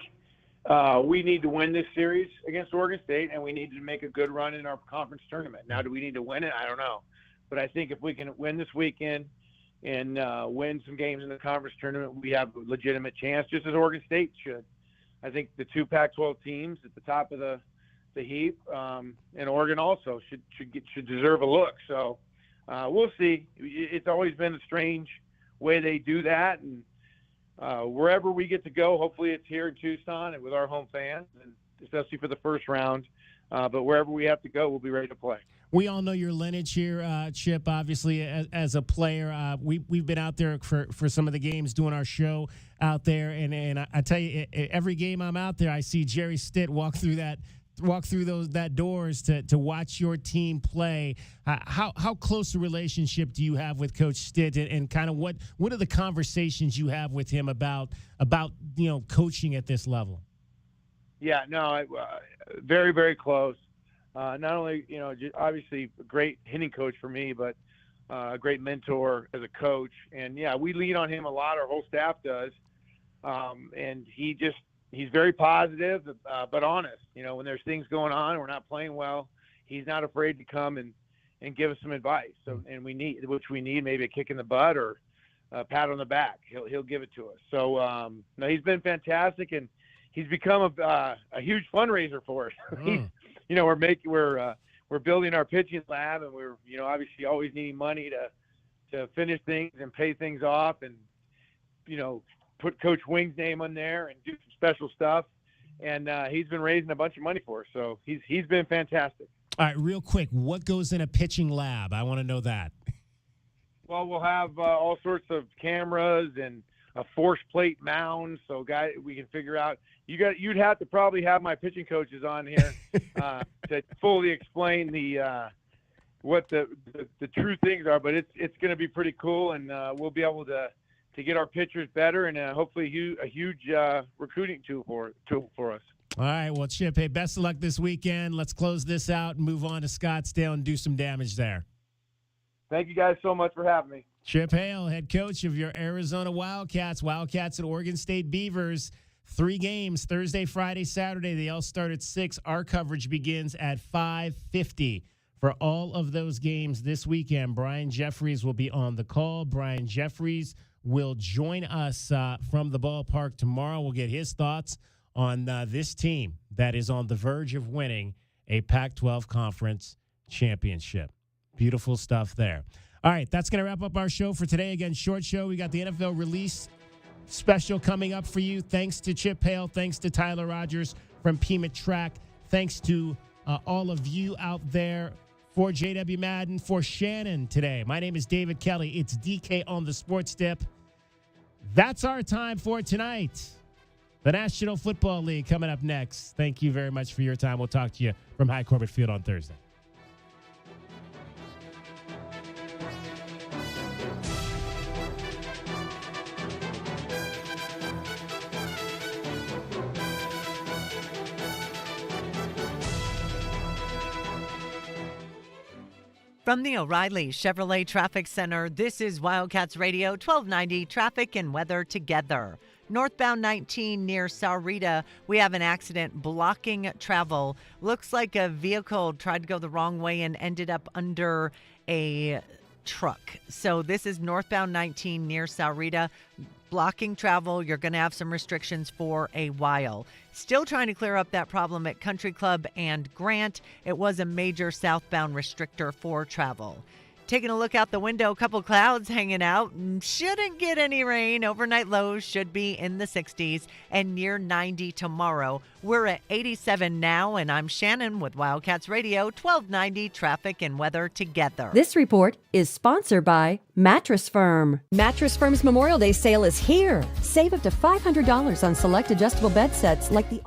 we need to win this series against Oregon State, and we need to make a good run in our conference tournament. Now, do we need to win it? I don't know. But I think if we can win this weekend and win some games in the conference tournament, we have a legitimate chance, just as Oregon State should. I think the 2 Pac-12 teams at the top of the heap, and Oregon also should deserve a look. So we'll see. It's always been a strange way they do that, and wherever we get to go, hopefully it's here in Tucson and with our home fans, and especially for the first round. But wherever we have to go, we'll be ready to play. We all know your lineage here, Chip, obviously, as a player. We've been out there for some of the games doing our show out there. And I tell you, every game I'm out there, I see Jerry Stitt walk through that doors to watch your team play. How close a relationship do you have with Coach Stitt, and kind of what are the conversations you have with him about coaching at this level? Yeah, no, very, very close. Not only, obviously a great hitting coach for me, but a great mentor as a coach. And yeah, we lean on him a lot. Our whole staff does. And he's very positive, but honest. When there's things going on, we're not playing well, he's not afraid to come and give us some advice. So, and we need maybe a kick in the butt or a pat on the back. He'll give it to us. So, no, he's been fantastic, and he's become a huge fundraiser for us. We're building our pitching lab, and we're obviously always needing money to finish things and pay things off, and put Coach Wing's name on there and do some special stuff. And he's been raising a bunch of money for us, so he's been fantastic. All right, real quick, what goes in a pitching lab? I want to know that. Well, we'll have all sorts of cameras and a force plate mound, so we can figure out. You'd have to probably have my pitching coaches on here to fully explain what the true things are. But it's going to be pretty cool, and we'll be able to get our pitchers better, and hopefully a huge recruiting tool for us. All right, well, Chip, hey, best of luck this weekend. Let's close this out and move on to Scottsdale and do some damage there. Thank you guys so much for having me. Chip Hale, head coach of your Arizona Wildcats. Wildcats at Oregon State Beavers. 3 games, Thursday, Friday, Saturday. They all start at 6. Our coverage begins at 5:50. For all of those games this weekend, Brian Jeffries will be on the call. Brian Jeffries will join us from the ballpark tomorrow. We'll get his thoughts on this team that is on the verge of winning a Pac-12 conference championship. Beautiful stuff there. All right, that's going to wrap up our show for today. Again, short show. We got the NFL release special coming up for you. Thanks to Chip Hale. Thanks to Tyler Rogers from Pima Track. Thanks to all of you out there. For JW Madden, for Shannon today. My name is David Kelly. It's DK on the Sports Dip. That's our time for tonight. The National Football League coming up next. Thank you very much for your time. We'll talk to you from High Corbett Field on Thursday. From the O'Reilly Chevrolet Traffic Center, this is Wildcats Radio 1290 Traffic and Weather Together. Northbound 19 near Saurita, we have an accident blocking travel. Looks like a vehicle tried to go the wrong way and ended up under a truck. So this is northbound 19 near Saurita, blocking travel. You're going to have some restrictions for a while. Still trying to clear up that problem at Country Club and Grant. It was a major southbound restrictor for travel. Taking a look out the window, a couple clouds hanging out. Shouldn't get any rain. Overnight lows should be in the 60s and near 90 tomorrow. We're at 87 now, and I'm Shannon with Wildcats Radio 1290 Traffic and Weather Together. This report is sponsored by Mattress Firm. Mattress Firm's Memorial Day sale is here. Save up to $500 on select adjustable bed sets like the